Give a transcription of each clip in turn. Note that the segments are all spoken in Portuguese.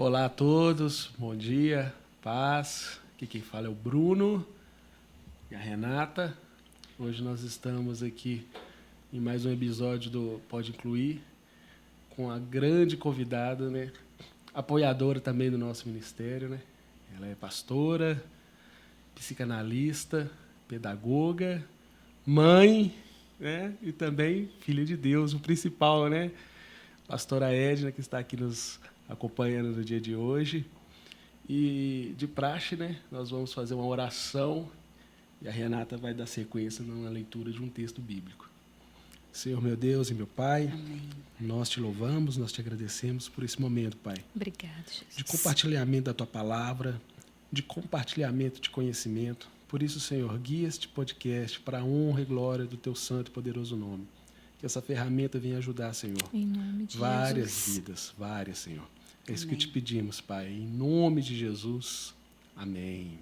Olá a todos, bom dia, paz. Aqui quem fala é o Bruno e a Renata. Hoje nós estamos aqui em mais um episódio do Pode Incluir, com a grande convidada, né? Apoiadora também do nosso ministério, né? Ela é pastora, psicanalista, pedagoga, mãe, né? E também filha de Deus, o principal, né? Pastora Edna, que está aqui nos acompanhando no dia de hoje. E de praxe, né, nós vamos fazer uma oração e a Renata vai dar sequência na leitura de um texto bíblico. Senhor, meu Deus e meu Pai, Amém. Nós te louvamos, nós te agradecemos por esse momento, Pai. Obrigada, Jesus. De compartilhamento da Tua Palavra, de compartilhamento de conhecimento. Por isso, Senhor, guia este podcast para a honra e glória do Teu santo e poderoso nome. Que essa ferramenta venha ajudar, Senhor, Em nome de várias Jesus. vidas, várias, Senhor. É isso Amém. que te pedimos, Pai. Em nome de Jesus. Amém.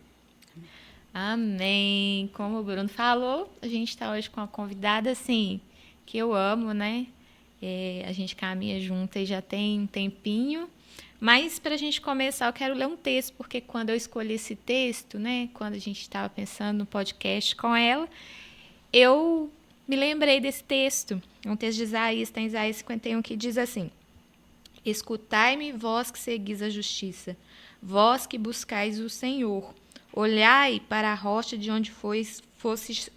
Amém. Como o Bruno falou, a gente está hoje com uma convidada, assim, que eu amo, né? A gente caminha junto e já tem um tempinho. Mas, para a gente começar, eu quero ler um texto, porque quando eu escolhi esse texto, né? Quando a gente estava pensando no podcast com ela, eu me lembrei desse texto. É um texto de Isaías, está em Isaías 51, que diz assim: Escutai-me, vós que seguis a justiça, vós que buscais o Senhor. Olhai para a rocha de onde fostes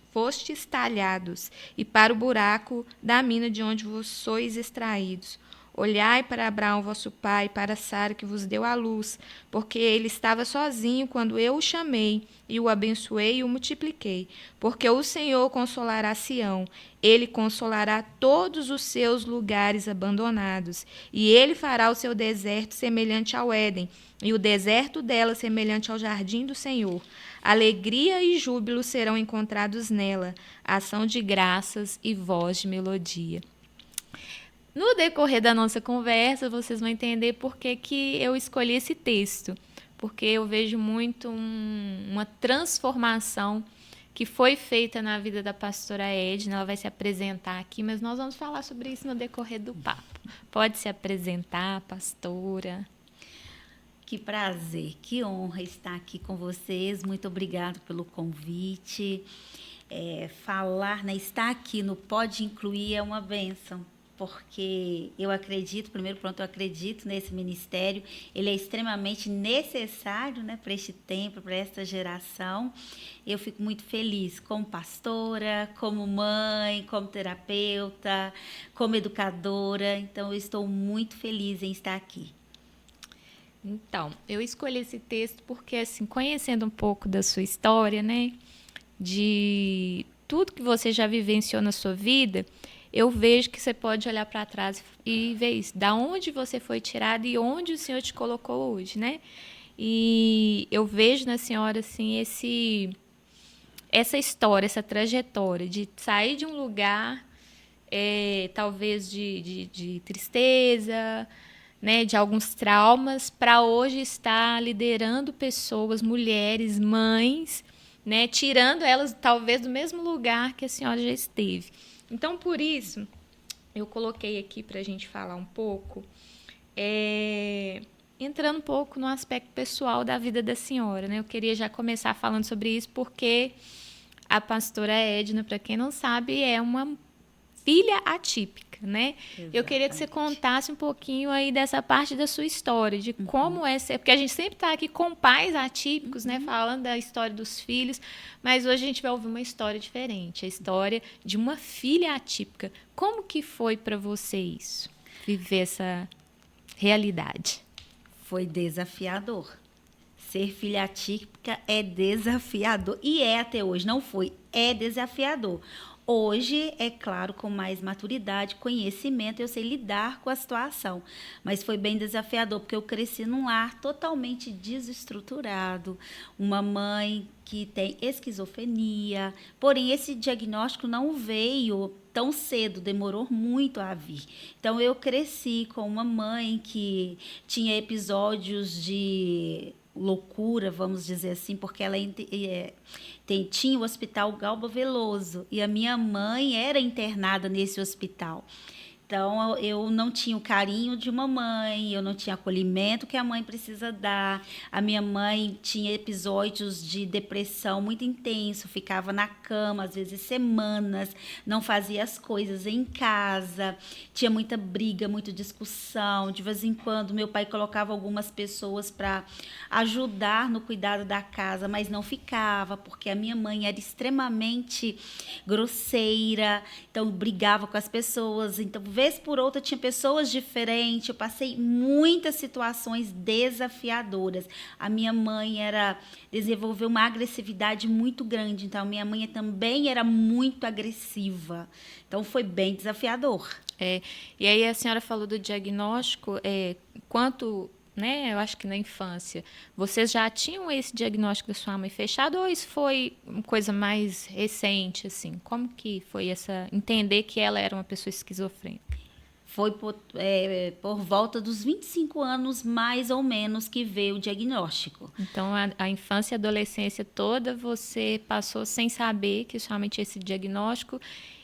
talhados, e para o buraco da mina de onde vos sois extraídos. Olhai para Abraão, vosso pai, para Sara, que vos deu a luz, porque ele estava sozinho quando eu o chamei, e o abençoei e o multipliquei. Porque o Senhor consolará Sião, ele consolará todos os seus lugares abandonados, e ele fará o seu deserto semelhante ao Éden, e o deserto dela semelhante ao jardim do Senhor. Alegria e júbilo serão encontrados nela, ação de graças e voz de melodia. No decorrer da nossa conversa, vocês vão entender por que eu escolhi esse texto. Porque eu vejo muito uma transformação que foi feita na vida da pastora Edna. Ela vai se apresentar aqui, mas nós vamos falar sobre isso no decorrer do papo. Pode se apresentar, pastora. Que prazer, que honra estar aqui com vocês. Muito obrigada pelo convite. Falar, né, estar aqui no Pode Incluir é uma bênção, porque eu acredito, eu acredito nesse ministério. Ele é extremamente necessário, né, para este tempo, para esta geração. Eu fico muito feliz como pastora, como mãe, como terapeuta, como educadora. Então, eu estou muito feliz em estar aqui. Então, eu escolhi esse texto porque, assim, conhecendo um pouco da sua história, né, de tudo que você já vivenciou na sua vida, eu vejo que você pode olhar para trás e ver isso, da onde você foi tirado e onde o Senhor te colocou hoje, né? E eu vejo na senhora, assim, essa história, essa trajetória de sair de um lugar, talvez de tristeza, né, de alguns traumas, para hoje estar liderando pessoas, mulheres, mães, né, tirando elas talvez do mesmo lugar que a senhora já esteve. Então, por isso, eu coloquei aqui para a gente falar um pouco, entrando um pouco no aspecto pessoal da vida da senhora, né? Eu queria já começar falando sobre isso porque a pastora Edna, para quem não sabe, é uma filha atípica, né? Exatamente. Eu queria que você contasse um pouquinho aí dessa parte da sua história, de como é ser, porque a gente sempre está aqui com pais atípicos, né, falando da história dos filhos, mas hoje a gente vai ouvir uma história diferente, a história de uma filha atípica. Como que foi para você isso, viver essa realidade? Foi desafiador. Ser filha atípica é desafiador. E é até hoje, não foi, é desafiador. Hoje, é claro, com mais maturidade, conhecimento, eu sei lidar com a situação. Mas foi bem desafiador, porque eu cresci num lar totalmente desestruturado. Uma mãe que tem esquizofrenia. Porém, esse diagnóstico não veio tão cedo, demorou muito a vir. Então, eu cresci com uma mãe que tinha episódios de loucura, vamos dizer assim, porque ela tinha o Hospital Galba Veloso e a minha mãe era internada nesse hospital. Então, eu não tinha o carinho de uma mãe, eu não tinha acolhimento que a mãe precisa dar. A minha mãe tinha episódios de depressão muito intenso, ficava na cama, às vezes semanas, não fazia as coisas em casa, tinha muita briga, muita discussão. De vez em quando, meu pai colocava algumas pessoas para ajudar no cuidado da casa, mas não ficava, porque a minha mãe era extremamente grosseira, então brigava com as pessoas. Então, vez por outra, tinha pessoas diferentes. Eu passei muitas situações desafiadoras. A minha mãe desenvolveu uma agressividade muito grande. Então, a minha mãe também era muito agressiva. Então, foi bem desafiador. E aí a senhora falou do diagnóstico, quanto, né, eu acho que na infância, vocês já tinham esse diagnóstico da sua mãe fechado ou isso foi uma coisa mais recente, assim? Como que foi entender que ela era uma pessoa esquizofrênica? Foi por volta dos 25 anos, mais ou menos, que veio o diagnóstico. Então, a infância e a adolescência toda, você passou sem saber que sua mãe tinha esse diagnóstico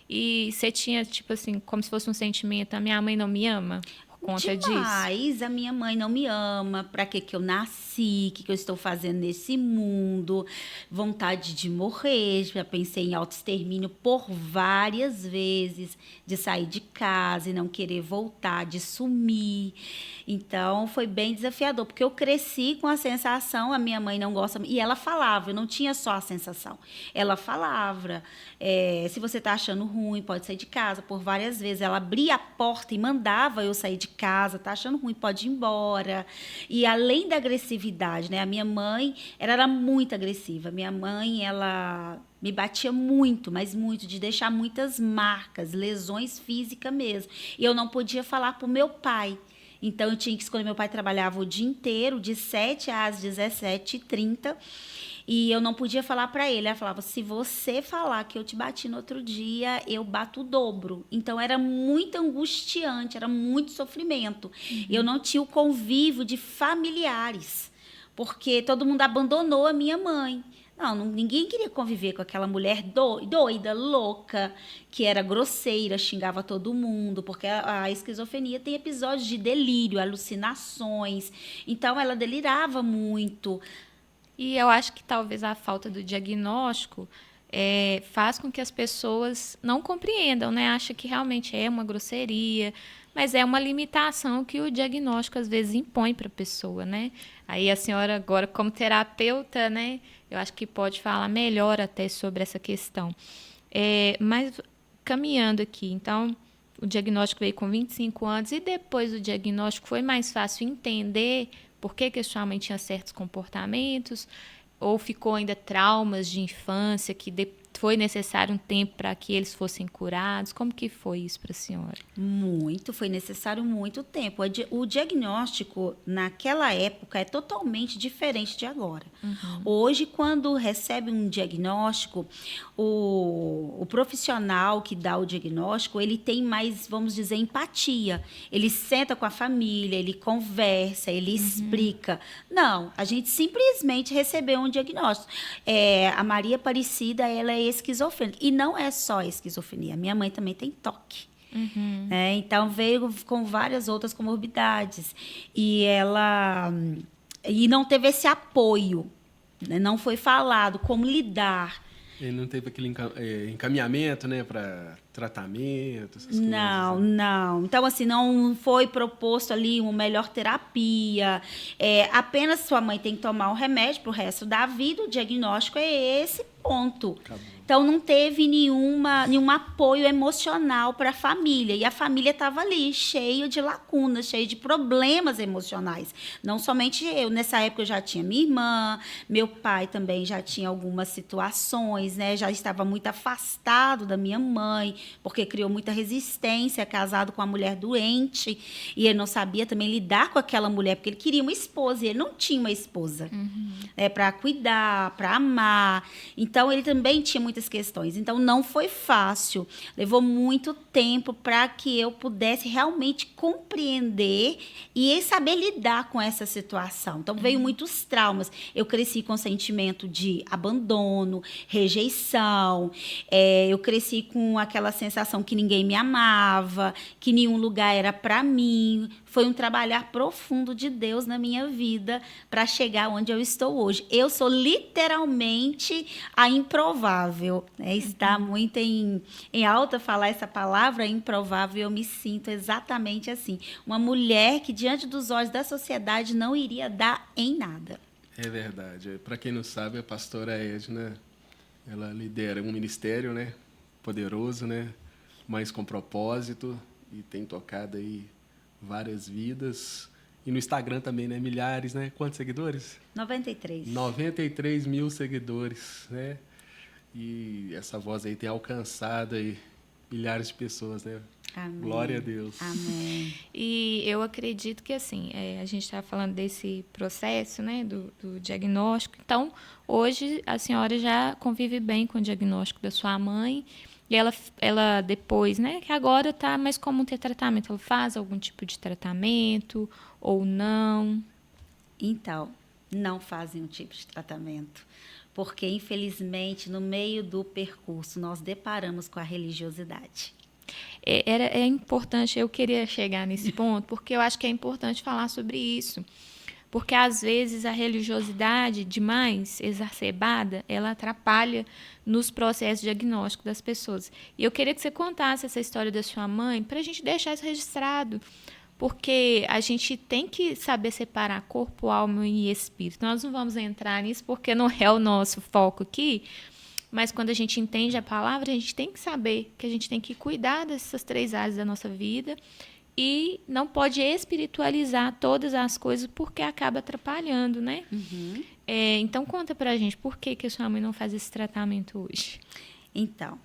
e você tinha, tipo assim, como se fosse um sentimento, a minha mãe não me ama? Conta demais. disso. A minha mãe não me ama, para que eu nasci, o que eu estou fazendo nesse mundo, vontade de morrer, já pensei em autoextermínio por várias vezes, de sair de casa e não querer voltar, de sumir. Então, foi bem desafiador, porque eu cresci com a sensação, a minha mãe não gosta, e ela falava, eu não tinha só a sensação, ela falava, se você está achando ruim, pode sair de casa, por várias vezes, ela abria a porta e mandava eu sair de casa, tá achando ruim, pode ir embora. E além da agressividade, né, a minha mãe, ela era muito agressiva, minha mãe, ela me batia muito, mas muito, de deixar muitas marcas, lesões físicas mesmo, e eu não podia falar para o meu pai. Então, eu tinha que escolher. Meu pai trabalhava o dia inteiro, de 7 às 17h30, e eu não podia falar para ele. Ela falava, se você falar que eu te bati no outro dia, eu bato o dobro. Então, era muito angustiante, era muito sofrimento. Eu não tinha o convívio de familiares, porque todo mundo abandonou a minha mãe. Não, ninguém queria conviver com aquela mulher doida, louca, que era grosseira, xingava todo mundo, porque a esquizofrenia tem episódios de delírio, alucinações. Então, ela delirava muito. E eu acho que talvez a falta do diagnóstico faz com que as pessoas não compreendam, né? Acha que realmente é uma grosseria, mas é uma limitação que o diagnóstico às vezes impõe para a pessoa, né? Aí a senhora agora, como terapeuta, né? Eu acho que pode falar melhor até sobre essa questão. Mas caminhando aqui, então, o diagnóstico veio com 25 anos e depois do diagnóstico foi mais fácil entender por que a sua mãe tinha certos comportamentos ou ficou ainda traumas de infância que foi necessário um tempo para que eles fossem curados? Como que foi isso para a senhora? Foi necessário muito tempo. O diagnóstico, naquela época, é totalmente diferente de agora. Uhum. Hoje, quando recebe um diagnóstico, o profissional que dá o diagnóstico, ele tem mais, vamos dizer, empatia. Ele senta com a família, ele conversa, ele explica. Não, a gente simplesmente recebeu um diagnóstico. A Maria Aparecida, ela é esquizofrênica. E não é só esquizofrenia. Minha mãe também tem TOC. Uhum. Então, veio com várias outras comorbidades. E não teve esse apoio. Né? Não foi falado como lidar. Ele não teve aquele encaminhamento, né, para tratamento, essas coisas. Não. Então, assim, não foi proposto ali uma melhor terapia. Apenas sua mãe tem que tomar um remédio para o resto da vida. O diagnóstico é esse ponto. Acabou. Então, não teve nenhum apoio emocional para a família. E a família estava ali, cheia de lacunas, cheia de problemas emocionais. Não somente eu. Nessa época, eu já tinha minha irmã, meu pai também já tinha algumas situações, né? Já estava muito afastado da minha mãe, porque criou muita resistência, casado com uma mulher doente. E ele não sabia também lidar com aquela mulher, porque ele queria uma esposa e ele não tinha uma esposa. Uhum. Para cuidar, para amar. Então, ele também tinha muitas questões. Então, não foi fácil. Levou muito tempo para que eu pudesse realmente compreender e saber lidar com essa situação. Então, veio muitos traumas. Eu cresci com sentimento de abandono, rejeição. Eu cresci com aquela sensação que ninguém me amava, que nenhum lugar era para mim. Foi um trabalhar profundo de Deus na minha vida para chegar onde eu estou hoje. Eu sou literalmente a improvável, né? Está muito em alta falar essa palavra, improvável, eu me sinto exatamente assim. Uma mulher que, diante dos olhos da sociedade, não iria dar em nada. É verdade. Para quem não sabe, a pastora Edna, ela lidera um ministério, né, poderoso, né, mas com propósito, e tem tocado aí várias vidas. E no Instagram também, né, milhares, né? Quantos seguidores? 93. 93 mil seguidores, né? E essa voz aí tem alcançado aí milhares de pessoas, né? Amém. Glória a Deus. Amém. E eu acredito que, assim, a gente está falando desse processo, né, do diagnóstico. Então, hoje, a senhora já convive bem com o diagnóstico da sua mãe. E ela depois, né, que agora está mais comum ter tratamento. Ela faz algum tipo de tratamento ou não? Então, não fazem um tipo de tratamento. Porque, infelizmente, no meio do percurso, nós deparamos com a religiosidade. É importante, eu queria chegar nesse ponto, porque eu acho que é importante falar sobre isso. Porque, às vezes, a religiosidade demais exacerbada, ela atrapalha nos processos diagnósticos das pessoas. E eu queria que você contasse essa história da sua mãe para a gente deixar isso registrado. Porque a gente tem que saber separar corpo, alma e espírito. Nós não vamos entrar nisso porque não é o nosso foco aqui, mas quando a gente entende a palavra, a gente tem que saber que a gente tem que cuidar dessas 3 áreas da nossa vida e não pode espiritualizar todas as coisas porque acaba atrapalhando, né? Uhum. Então, conta pra gente por que a sua mãe não faz esse tratamento hoje. Então,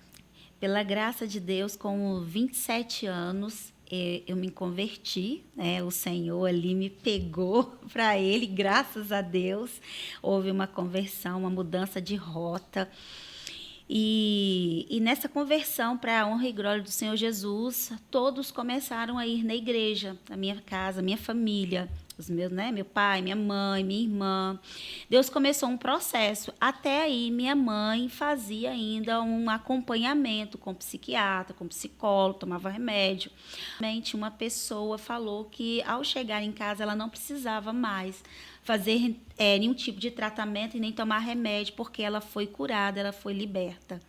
pela graça de Deus, com 27 anos, eu me converti, né? O Senhor ali me pegou para Ele, graças a Deus. Houve uma conversão, uma mudança de rota. E nessa conversão, para a honra e glória do Senhor Jesus, todos começaram a ir na igreja, a minha casa, a minha família, os meus, né, meu pai, minha mãe, minha irmã. Deus começou um processo. Até aí, minha mãe fazia ainda um acompanhamento com psiquiatra, com psicólogo, tomava remédio. Realmente, uma pessoa falou que, ao chegar em casa, ela não precisava mais fazer nenhum tipo de tratamento e nem tomar remédio, porque ela foi curada, ela foi liberta.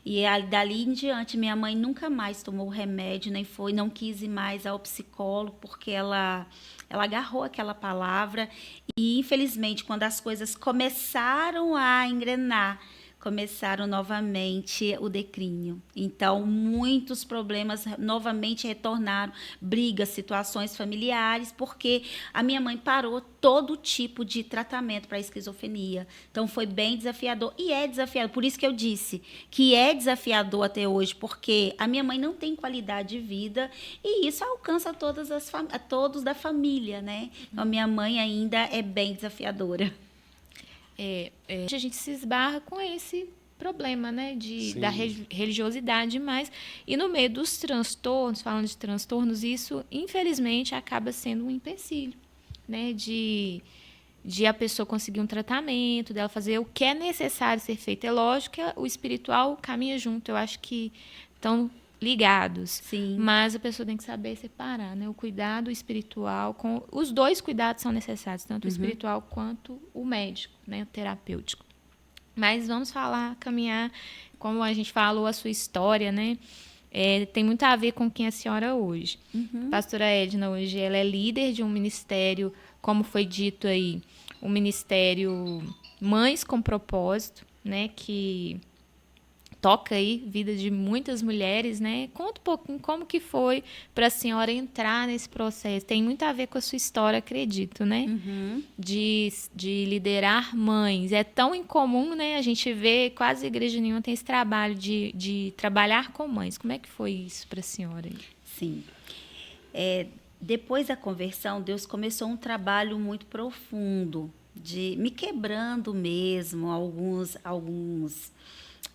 E dali em diante, minha mãe nunca mais tomou remédio, não quis ir mais ao psicólogo, porque ela agarrou aquela palavra. E, infelizmente, quando as coisas começaram a engrenar, começaram novamente o declínio. Então, muitos problemas novamente retornaram, brigas, situações familiares, porque a minha mãe parou todo tipo de tratamento para a esquizofrenia. Então, foi bem desafiador e é desafiador. Por isso que eu disse que é desafiador até hoje, porque a minha mãe não tem qualidade de vida e isso alcança a todos da família, né? Então, a minha mãe ainda é bem desafiadora. A gente se esbarra com esse problema, né, da religiosidade, mas e no meio dos transtornos, falando de transtornos, isso infelizmente acaba sendo um empecilho, né, de a pessoa conseguir um tratamento, dela fazer o que é necessário ser feito. É lógico que o espiritual caminha junto, eu acho que estão ligados. Sim. Mas a pessoa tem que saber separar, né? O cuidado espiritual, os 2 cuidados são necessários, tanto o espiritual quanto o médico, né? O terapêutico. Mas vamos caminhar, como a gente falou, a sua história, né? Tem muito a ver com quem a senhora é hoje. Pastora Edna, hoje, ela é líder de um ministério, como foi dito aí, um ministério Mães com Propósito, né? Que toca aí vida de muitas mulheres, né? Conta um pouquinho como que foi para a senhora entrar nesse processo. Tem muito a ver com a sua história, acredito, né? De liderar mães. É tão incomum, né? A gente vê, quase igreja nenhuma tem esse trabalho de trabalhar com mães. Como é que foi isso para a senhora? Sim. Depois da conversão, Deus começou um trabalho muito profundo, de me quebrando mesmo alguns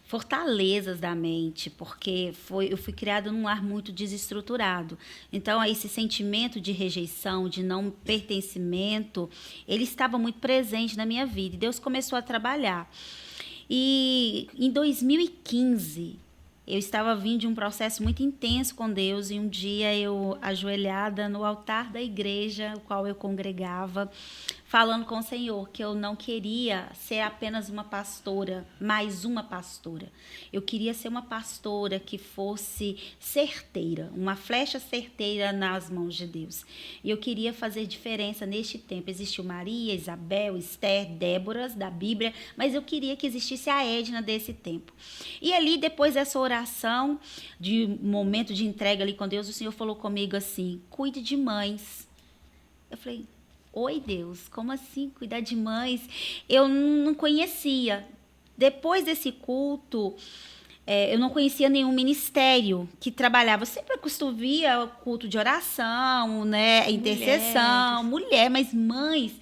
fortalezas da mente, porque eu fui criada num lar muito desestruturado. Então, esse sentimento de rejeição, de não pertencimento, ele estava muito presente na minha vida. E Deus começou a trabalhar. E em 2015, Eu estava vindo de um processo muito intenso com Deus e um dia eu, ajoelhada no altar da igreja, o qual eu congregava, falando com o Senhor que eu não queria ser apenas uma pastora, mais uma pastora. Eu queria ser uma pastora que fosse certeira, uma flecha certeira nas mãos de Deus. E eu queria fazer diferença neste tempo. Existiu Maria, Isabel, Esther, Déboras da Bíblia, mas eu queria que existisse a Edna desse tempo. E ali, depois dessa oração, de momento de entrega ali com Deus, o Senhor falou comigo assim: cuide de mães. Eu falei: oi, Deus, como assim cuidar de mães? Eu não conhecia. Depois desse culto, eu não conhecia nenhum ministério que trabalhava. Eu sempre via culto de oração, né, intercessão, mulher, mas mães.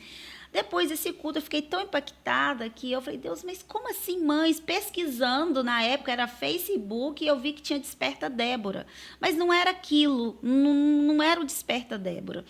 Depois desse culto, eu fiquei tão impactada que eu falei: Deus, mas como assim mães? Pesquisando, na época era Facebook, e eu vi que tinha Desperta Débora. Mas não era aquilo, não era o Desperta Débora.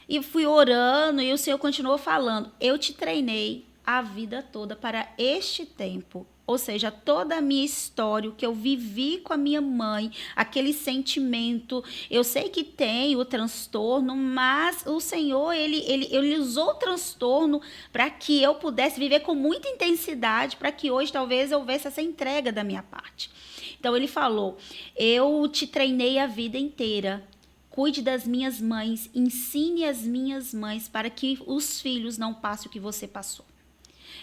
E fui orando e o Senhor continuou falando: eu te treinei a vida toda para este tempo. Ou seja, toda a minha história, o que eu vivi com a minha mãe, aquele sentimento. Eu sei que tem o transtorno, mas o Senhor, ele usou o transtorno para que eu pudesse viver com muita intensidade, para que hoje talvez houvesse essa entrega da minha parte. Então, ele falou: eu te treinei a vida inteira. Cuide das minhas mães, ensine as minhas mães para que os filhos não passem o que você passou.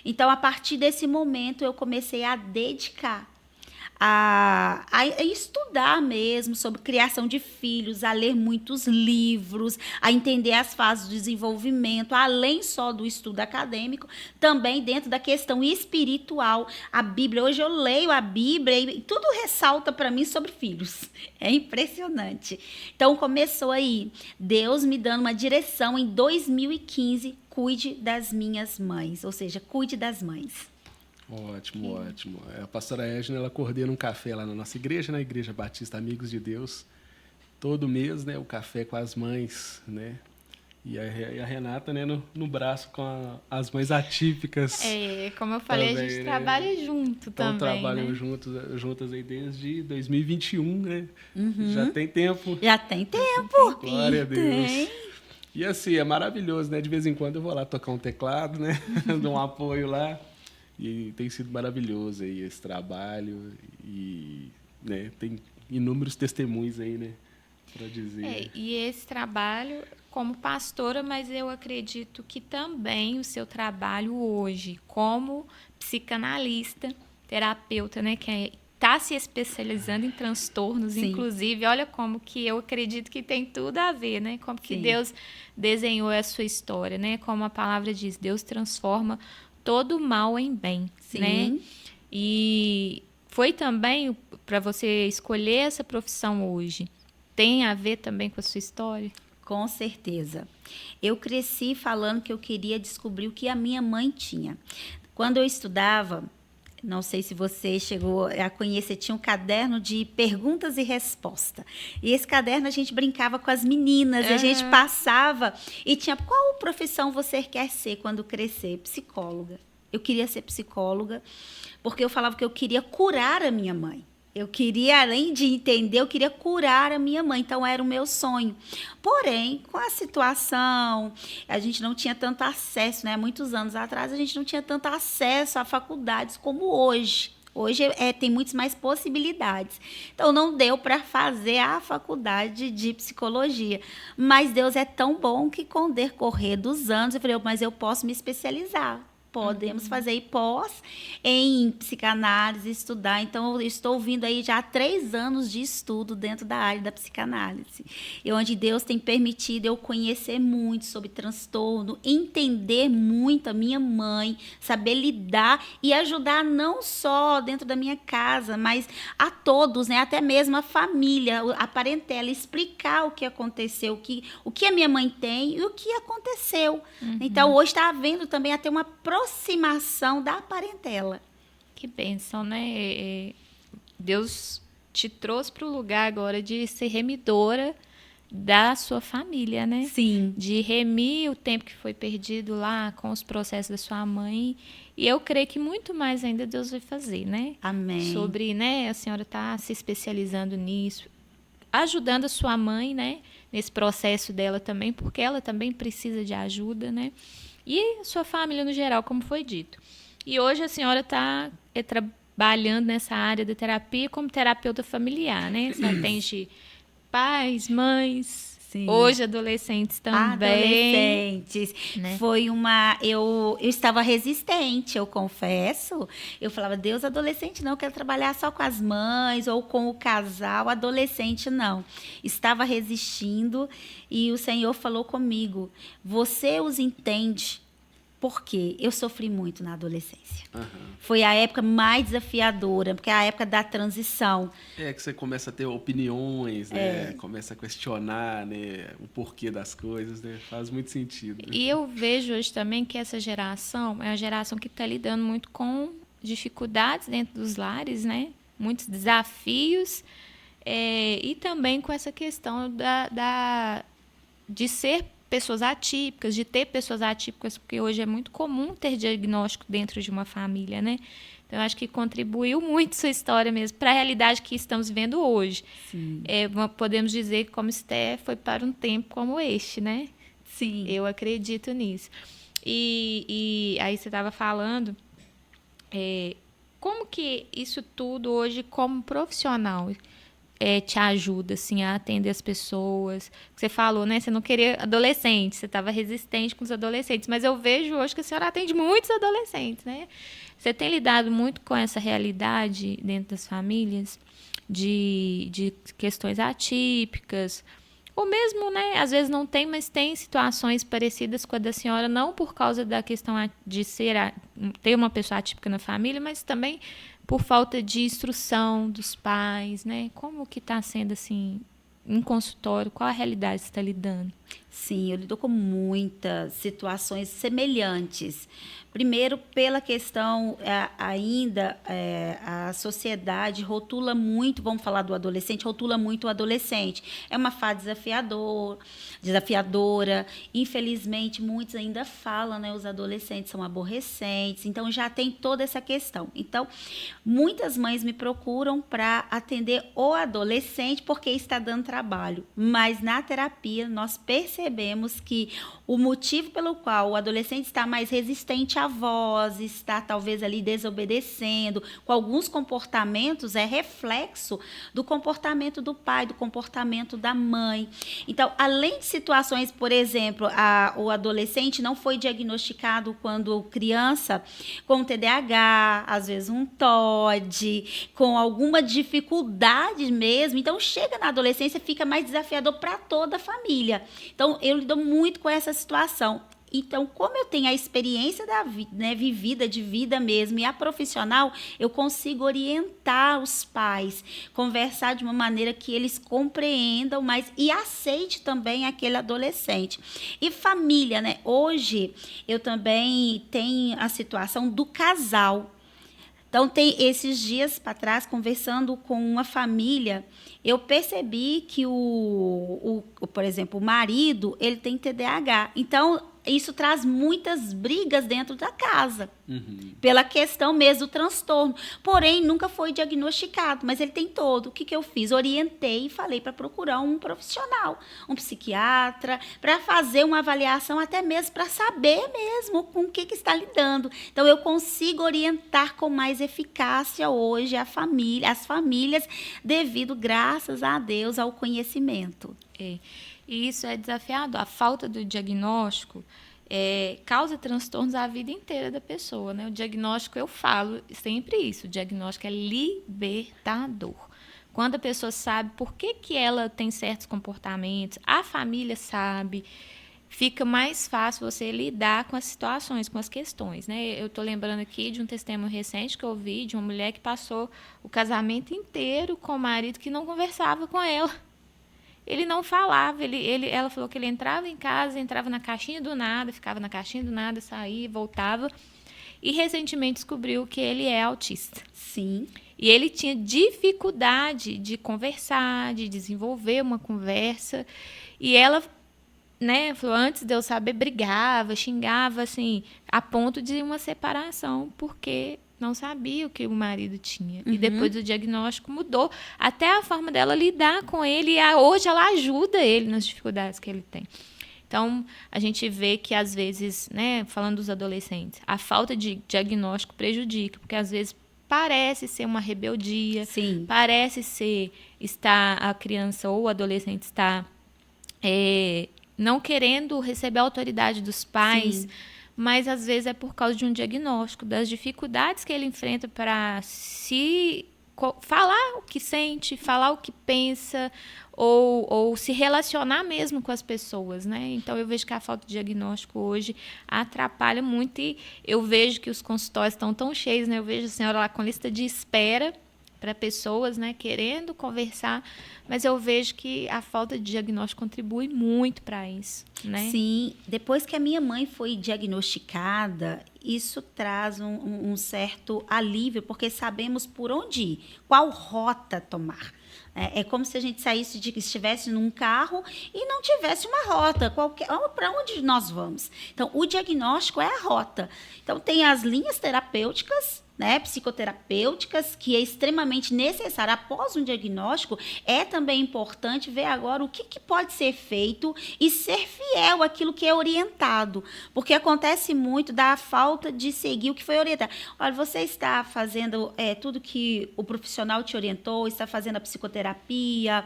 Então, a partir desse momento, eu comecei a dedicar, a estudar mesmo sobre criação de filhos, a ler muitos livros, a entender as fases do desenvolvimento, além só do estudo acadêmico, também dentro da questão espiritual. A Bíblia, hoje eu leio a Bíblia e tudo ressalta para mim sobre filhos. É impressionante. Então, começou aí, Deus me dando uma direção em 2015, cuide das minhas mães, ou seja, cuide das mães. Ótimo, ótimo. A pastora Edna, ela coordena um café lá na nossa igreja, na Igreja Batista Amigos de Deus. Todo mês, né, o café com as mães, né? E a Renata, né, no braço com as mães atípicas. Como eu falei, também, a gente né? trabalha junto então, também, trabalham né? juntas aí desde 2021, né? Uhum. Já tem tempo. Já tem tempo. Glória a Deus. Tem. E assim, é maravilhoso, né? De vez em quando eu vou lá tocar um teclado, né? Dou um apoio lá. E tem sido maravilhoso aí esse trabalho. E, né, tem inúmeros testemunhos aí, né? Para dizer. E esse trabalho como pastora, mas eu acredito que também o seu trabalho hoje como psicanalista, terapeuta, né? Que está se especializando em transtornos, Sim. Inclusive, olha como que eu acredito que tem tudo a ver, né? Como que Sim. Deus desenhou a sua história, né? Como a palavra diz, Deus transforma todo mal em bem, Sim. né? E foi também para você escolher essa profissão hoje, tem a ver também com a sua história? Com certeza. Eu cresci falando que eu queria descobrir o que a minha mãe tinha. Quando eu estudava, não sei se você chegou a conhecer, tinha um caderno de perguntas e respostas. E esse caderno a gente brincava com as meninas, e a gente passava e tinha: qual profissão você quer ser quando crescer? Psicóloga. Eu queria ser psicóloga, porque eu falava que eu queria curar a minha mãe. Eu queria, além de entender, eu queria curar a minha mãe. Então, era o meu sonho. Porém, com a situação, a gente não tinha tanto acesso, né? Muitos anos atrás, a gente não tinha tanto acesso a faculdades como hoje. Hoje tem muitas mais possibilidades. Então, não deu para fazer a faculdade de psicologia. Mas Deus é tão bom que, com o decorrer dos anos, eu falei: mas eu posso me especializar. Podemos fazer pós em psicanálise, estudar. Então, eu estou vindo aí já há 3 anos de estudo dentro da área da psicanálise. E onde Deus tem permitido eu conhecer muito sobre transtorno, entender muito a minha mãe, saber lidar e ajudar não só dentro da minha casa, mas a todos, né? Até mesmo a família, a parentela, explicar o que aconteceu, o que a minha mãe tem e o que aconteceu. Então, hoje está havendo também até uma aproximação da parentela. Que bênção, né? Deus te trouxe para o lugar agora de ser remidora da sua família, né? Sim. De remir o tempo que foi perdido lá com os processos da sua mãe. E eu creio que muito mais ainda Deus vai fazer, né? Amém. Sobre, né, a senhora está se especializando nisso, ajudando a sua mãe, né, nesse processo dela também, porque ela também precisa de ajuda, né? E a sua família no geral, como foi dito. E hoje a senhora está trabalhando nessa área da terapia como terapeuta familiar, né? Você atende pais, mães, Sim. hoje adolescentes também. Adolescentes. Né? Foi uma... Eu estava resistente, eu confesso. Eu falava, Deus, adolescente não, eu quero trabalhar só com as mães ou com o casal. Adolescente não. Estava resistindo e o Senhor falou comigo, você os entende porque eu sofri muito na adolescência. Foi a época mais desafiadora, porque é a época da transição. É que você começa a ter opiniões, né? Começa a questionar, né, o porquê das coisas, né? Faz muito sentido. E eu vejo hoje também que essa geração é a geração que está lidando muito com dificuldades dentro dos lares, né? Muitos desafios e também com essa questão de ser pessoas atípicas, de ter pessoas atípicas, porque hoje é muito comum ter diagnóstico dentro de uma família, né? Então, eu acho que contribuiu muito sua história mesmo para a realidade que estamos vivendo hoje. Sim. Podemos dizer que, como Esté, foi para um tempo como este, né? Sim. Eu acredito nisso. E aí você estava falando, como que isso tudo hoje, como profissional, te ajuda assim, a atender as pessoas? Você falou, né? Você não queria adolescentes, você estava resistente com os adolescentes, mas eu vejo hoje que a senhora atende muitos adolescentes, né? Você tem lidado muito com essa realidade dentro das famílias de questões atípicas, ou mesmo, né? Às vezes não tem, mas tem situações parecidas com a da senhora, não por causa da questão de ter uma pessoa atípica na família, mas também por falta de instrução dos pais, né? Como que está sendo, assim, em consultório? Qual a realidade que você está lidando? Sim, eu lido com muitas situações semelhantes. Primeiro, pela questão, a sociedade rotula muito, vamos falar do adolescente, rotula muito o adolescente. É uma fase desafiadora. Infelizmente, muitos ainda falam, né? Os adolescentes são aborrecentes. Então, já tem toda essa questão. Então, muitas mães me procuram para atender o adolescente porque está dando trabalho. Mas, na terapia, nós percebemos que o motivo pelo qual o adolescente está mais resistente à voz, está talvez ali desobedecendo, com alguns comportamentos, é reflexo do comportamento do pai, do comportamento da mãe. Então, além de situações, por exemplo, o adolescente não foi diagnosticado quando criança com TDAH, às vezes um TOD, com alguma dificuldade mesmo. Então, chega na adolescência, fica mais desafiador para toda a família. Então, eu lido muito com essa situação. Então, como eu tenho a experiência da vida, né, vivida de vida mesmo, e a profissional, eu consigo orientar os pais, conversar de uma maneira que eles compreendam mais e aceite também aquele adolescente. E família, né? Hoje, eu também tenho a situação do casal. Então, tem esses dias para trás, conversando com uma família, eu percebi que, por exemplo, o marido, ele tem TDAH. Então, isso traz muitas brigas dentro da casa, pela questão mesmo do transtorno. Porém, nunca foi diagnosticado, mas ele tem todo. O que eu fiz? Orientei e falei para procurar um profissional, um psiquiatra, para fazer uma avaliação, até mesmo para saber mesmo com o que está lidando. Então, eu consigo orientar com mais eficácia hoje as famílias, devido, graças a Deus, ao conhecimento. E isso é desafiador. A falta do diagnóstico causa transtornos a vida inteira da pessoa, né? O diagnóstico, eu falo sempre isso, o diagnóstico é libertador. Quando a pessoa sabe por que ela tem certos comportamentos, a família sabe, fica mais fácil você lidar com as situações, com as questões, né? Eu estou lembrando aqui de um testemunho recente que eu vi de uma mulher que passou o casamento inteiro com o marido que não conversava com ela. Ele não falava, ela falou que ele entrava em casa, entrava na caixinha do nada, ficava na caixinha do nada, saía, voltava. e recentemente descobriu que ele é autista. Sim. E ele tinha dificuldade de conversar, de desenvolver uma conversa. E ela, né, falou, antes de eu saber, brigava, xingava, assim, a ponto de uma separação, porque não sabia o que o marido tinha. E depois do diagnóstico mudou até a forma dela lidar com ele. E hoje ela ajuda ele nas dificuldades que ele tem. Então, a gente vê que, às vezes, né, falando dos adolescentes, a falta de diagnóstico prejudica, porque, às vezes, parece ser uma rebeldia, Sim. parece ser a criança ou o adolescente está não querendo receber a autoridade dos pais, Sim. mas às vezes é por causa de um diagnóstico, das dificuldades que ele enfrenta para falar o que sente, falar o que pensa, ou se relacionar mesmo com as pessoas, né? Então, eu vejo que a falta de diagnóstico hoje atrapalha muito e eu vejo que os consultórios estão tão cheios, né? Eu vejo a senhora lá com lista de espera para pessoas, né, querendo conversar, mas eu vejo que a falta de diagnóstico contribui muito para isso, né? Sim, depois que a minha mãe foi diagnosticada, isso traz um certo alívio, porque sabemos por onde ir, qual rota tomar. É como se a gente estivesse num carro e não tivesse uma rota, para onde nós vamos. Então, o diagnóstico é a rota. Então, tem as linhas terapêuticas, né, psicoterapêuticas, que é extremamente necessário. Após um diagnóstico, é também importante ver agora o que pode ser feito e ser fiel àquilo que é orientado. Porque acontece muito da falta de seguir o que foi orientado. Olha, você está fazendo tudo que o profissional te orientou, está fazendo a psicoterapia.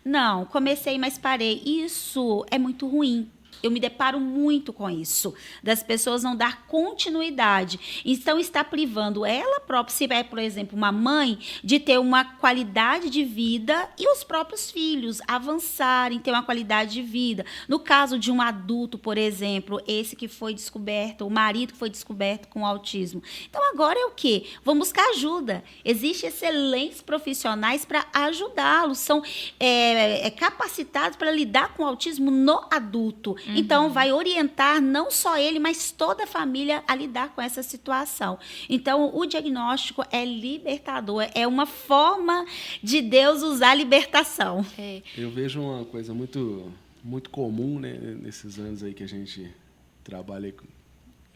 Não, comecei, mas parei. Isso é muito ruim. Eu me deparo muito com isso, das pessoas não dar continuidade. Então, está privando ela própria, se é, por exemplo, uma mãe, de ter uma qualidade de vida e os próprios filhos avançarem, ter uma qualidade de vida. No caso de um adulto, por exemplo, esse que foi descoberto, o marido que foi descoberto com autismo. Então, agora é o quê? Vamos buscar ajuda. Existem excelentes profissionais para ajudá-los, são capacitados para lidar com o autismo no adulto. Então, vai orientar não só ele, mas toda a família a lidar com essa situação. Então, o diagnóstico é libertador, é uma forma de Deus usar a libertação. Eu vejo uma coisa muito, muito comum, né, nesses anos aí que a gente trabalha,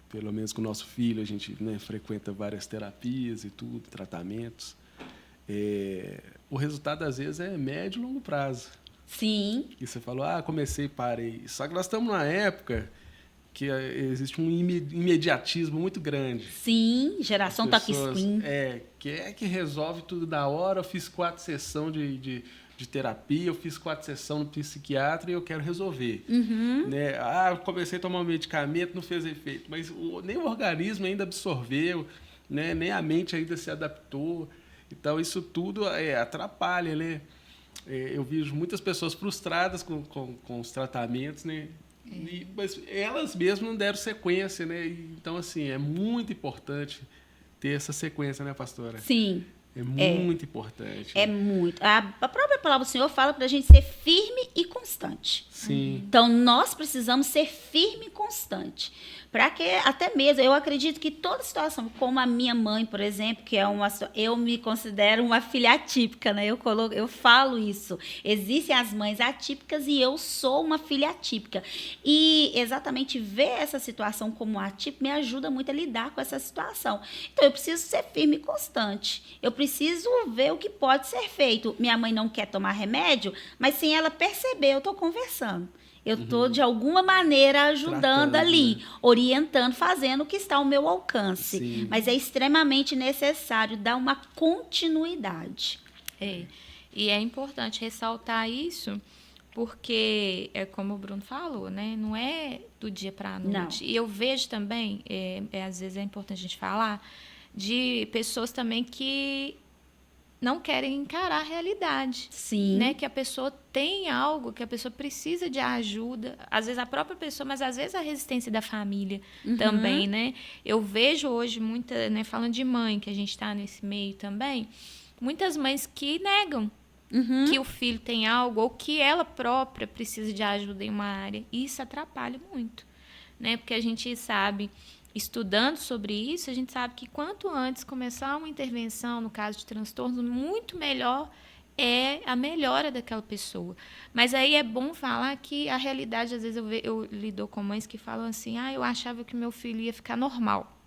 pelo menos com o nosso filho, a gente, né, frequenta várias terapias e tudo, tratamentos. O resultado, às vezes, é médio e longo prazo. Sim. E você falou, comecei e parei. Só que nós estamos numa época que existe um imediatismo muito grande. Sim, geração toque screen. Que resolve tudo da hora. Eu fiz 4 sessões de terapia, eu fiz 4 sessões no psiquiatra e eu quero resolver. Né? Eu comecei a tomar um medicamento, não fez efeito. Mas nem o organismo ainda absorveu, né? Nem a mente ainda se adaptou. Então, isso tudo atrapalha, né? Eu vejo muitas pessoas frustradas com os tratamentos, né? Mas elas mesmas não deram sequência, né? Então, assim, é muito importante ter essa sequência, né, pastora? Sim. É muito importante. É muito. A própria palavra do Senhor fala para a gente ser firme e constante. Sim. Então, nós precisamos ser firme e constante. Para que, até mesmo, eu acredito que toda situação, como a minha mãe, por exemplo, que eu me considero uma filha atípica, né? Eu falo isso. Existem as mães atípicas e eu sou uma filha atípica. E exatamente ver essa situação como atípica me ajuda muito a lidar com essa situação. Então, eu preciso ser firme e constante. Eu preciso ver o que pode ser feito. Minha mãe não quer tomar remédio, mas sem ela perceber, eu estou conversando. Eu estou, de alguma maneira, ajudando tratando ali, né? Orientando, fazendo o que está ao meu alcance. Sim. Mas é extremamente necessário dar uma continuidade. E é importante ressaltar isso, porque, é como o Bruno falou, né? Não é do dia para a noite. Não. E eu vejo também, às vezes é importante a gente falar, de pessoas também que não querem encarar a realidade. Sim. Né? Que a pessoa tem algo, que a pessoa precisa de ajuda. Às vezes a própria pessoa, mas às vezes a resistência da família também, né? Eu vejo hoje muita, né, falando de mãe, que a gente está nesse meio também, muitas mães que negam que o filho tem algo ou que ela própria precisa de ajuda em uma área. E isso atrapalha muito. né? Porque a gente sabe, estudando sobre isso, a gente sabe que quanto antes começar uma intervenção, no caso de transtorno, muito melhor é a melhora daquela pessoa. Mas aí é bom falar que a realidade, às vezes eu lido com mães que falam assim, eu achava que meu filho ia ficar normal.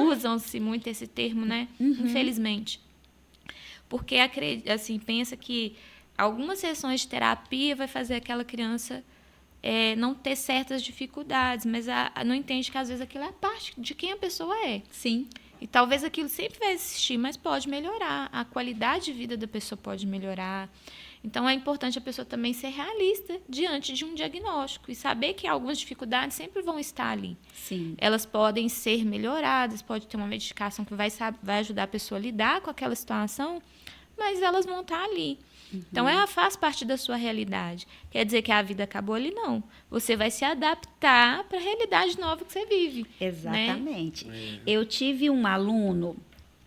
Usam-se muito esse termo, né? Infelizmente. Porque assim, pensa que algumas sessões de terapia vai fazer aquela criança não ter certas dificuldades, mas não entende que às vezes aquilo é parte de quem a pessoa é. Sim. E talvez aquilo sempre vai existir, mas pode melhorar. A qualidade de vida da pessoa pode melhorar. Então, é importante a pessoa também ser realista diante de um diagnóstico e saber que algumas dificuldades sempre vão estar ali. Sim. Elas podem ser melhoradas, pode ter uma medicação que vai ajudar a pessoa a lidar com aquela situação, mas elas vão estar ali. Então, faz parte da sua realidade. Quer dizer que a vida acabou ali? Não. Você vai se adaptar para a realidade nova que você vive. Exatamente. Né? Eu tive um aluno,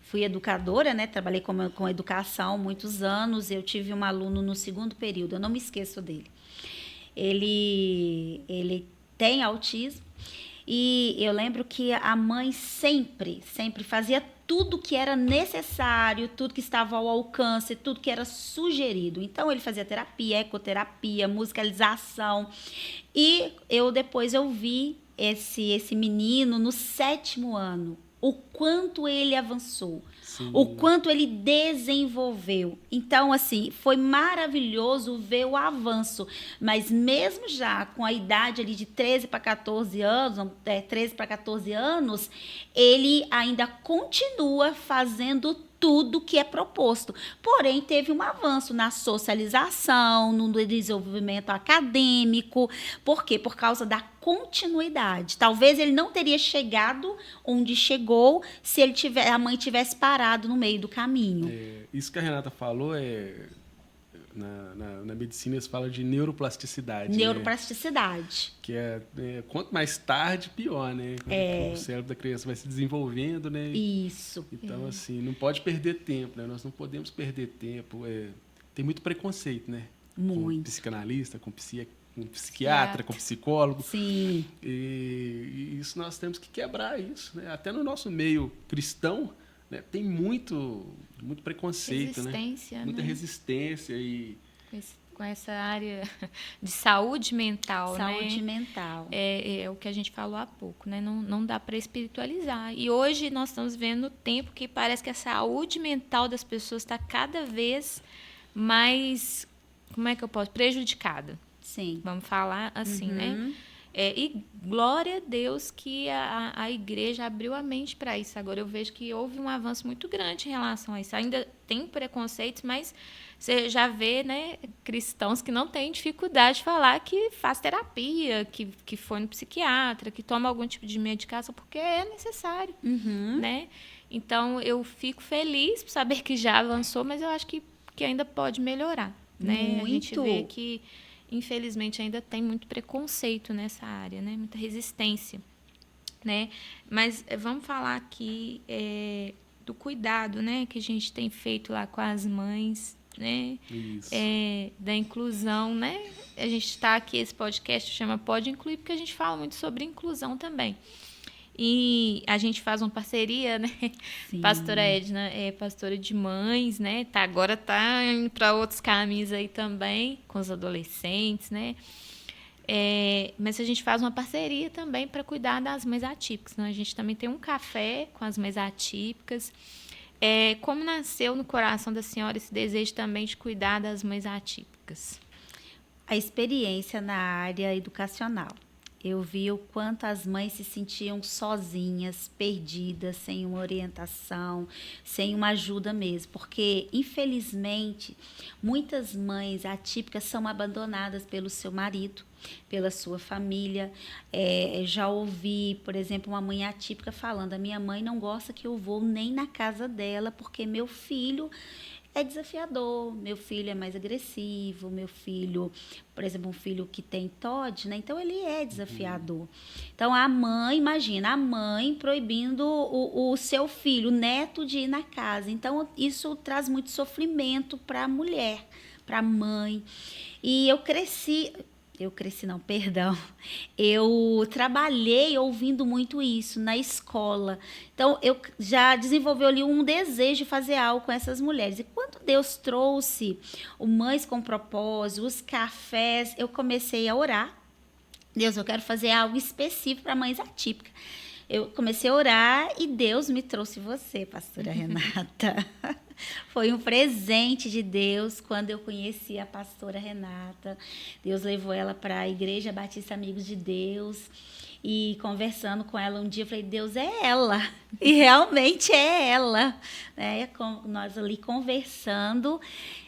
fui educadora, né? Trabalhei com educação muitos anos. Eu tive um aluno no segundo período, eu não me esqueço dele. Ele tem autismo e eu lembro que a mãe sempre fazia tudo que era necessário, tudo que estava ao alcance, tudo que era sugerido. Então, ele fazia terapia, ecoterapia, musicalização. E depois eu vi esse menino no 7º ano, o quanto ele avançou. Sim. O quanto ele desenvolveu. Então, assim, foi maravilhoso ver o avanço. Mas mesmo já com a idade ali de 13 para 14 anos, ele ainda continua fazendo tudo que é proposto. Porém, teve um avanço na socialização, no desenvolvimento acadêmico. Por quê? Por causa da continuidade. Talvez ele não teria chegado onde chegou se a mãe tivesse parado no meio do caminho. Isso que a Renata falou na medicina eles falam de neuroplasticidade. Neuroplasticidade. Né? Que quanto mais tarde, pior, né? O cérebro da criança vai se desenvolvendo, né? Isso. Então, assim, não pode perder tempo, né? Nós não podemos perder tempo. Tem muito preconceito, né? Muito. Com psicanalista, com psiquiatra, com psicólogo. Sim. E isso nós temos que quebrar isso, né? Até no nosso meio cristão, né, tem muito preconceito, resistência, né? Muita resistência e com essa área de saúde mental, saúde né? mental. É o que a gente falou há pouco, né? Não dá para espiritualizar. E hoje nós estamos vendo o tempo que parece que a saúde mental das pessoas está cada vez mais, como é que eu posso, prejudicada. Sim. Vamos falar assim, né? E glória a Deus que a igreja abriu a mente para isso. Agora eu vejo que houve um avanço muito grande em relação a isso. Ainda tem preconceitos, mas você já vê, né, cristãos que não têm dificuldade de falar que faz terapia, que foi no psiquiatra, que toma algum tipo de medicação, porque é necessário, né? Então, eu fico feliz por saber que já avançou, mas eu acho que ainda pode melhorar, né? Muito. A gente vê que infelizmente ainda tem muito preconceito nessa área, né? Muita resistência, né? Mas vamos falar aqui do cuidado, né? Que a gente tem feito lá com as mães, né? isso. Da inclusão, né? A gente está aqui, esse podcast chama Pode Incluir, porque a gente fala muito sobre inclusão também. E a gente faz uma parceria, né? Sim. Pastora Edna é pastora de mães, né? Agora tá indo para outros caminhos aí também, com os adolescentes, né? Mas a gente faz uma parceria também para cuidar das mães atípicas. Né? A gente também tem um café com as mães atípicas. Como nasceu no coração da senhora esse desejo também de cuidar das mães atípicas? A experiência na área educacional. Eu vi o quanto as mães se sentiam sozinhas, perdidas, sem uma orientação, sem uma ajuda mesmo. Porque, infelizmente, muitas mães atípicas são abandonadas pelo seu marido, pela sua família. Já ouvi, por exemplo, uma mãe atípica falando: a minha mãe não gosta que eu vou nem na casa dela, porque meu filho é desafiador, meu filho é mais agressivo, meu filho, por exemplo, um filho que tem TOD, né? Então ele é desafiador. Então a mãe, imagina, a mãe proibindo o seu filho, o neto, de ir na casa. Então isso traz muito sofrimento para a mulher, para a mãe. E eu cresci Eu cresci, não, perdão. Eu trabalhei ouvindo muito isso na escola. Então, eu já desenvolvi ali um desejo de fazer algo com essas mulheres. E quando Deus trouxe o Mães com Propósito, os cafés, eu comecei a orar. Deus, eu quero fazer algo específico para mães atípicas. Eu comecei a orar e Deus me trouxe você, pastora Renata. Foi um presente de Deus quando eu conheci a pastora Renata. Deus levou ela para a Igreja Batista Amigos de Deus. E conversando com ela um dia, eu falei, Deus, é ela. E realmente é ela. Né? Nós ali conversando.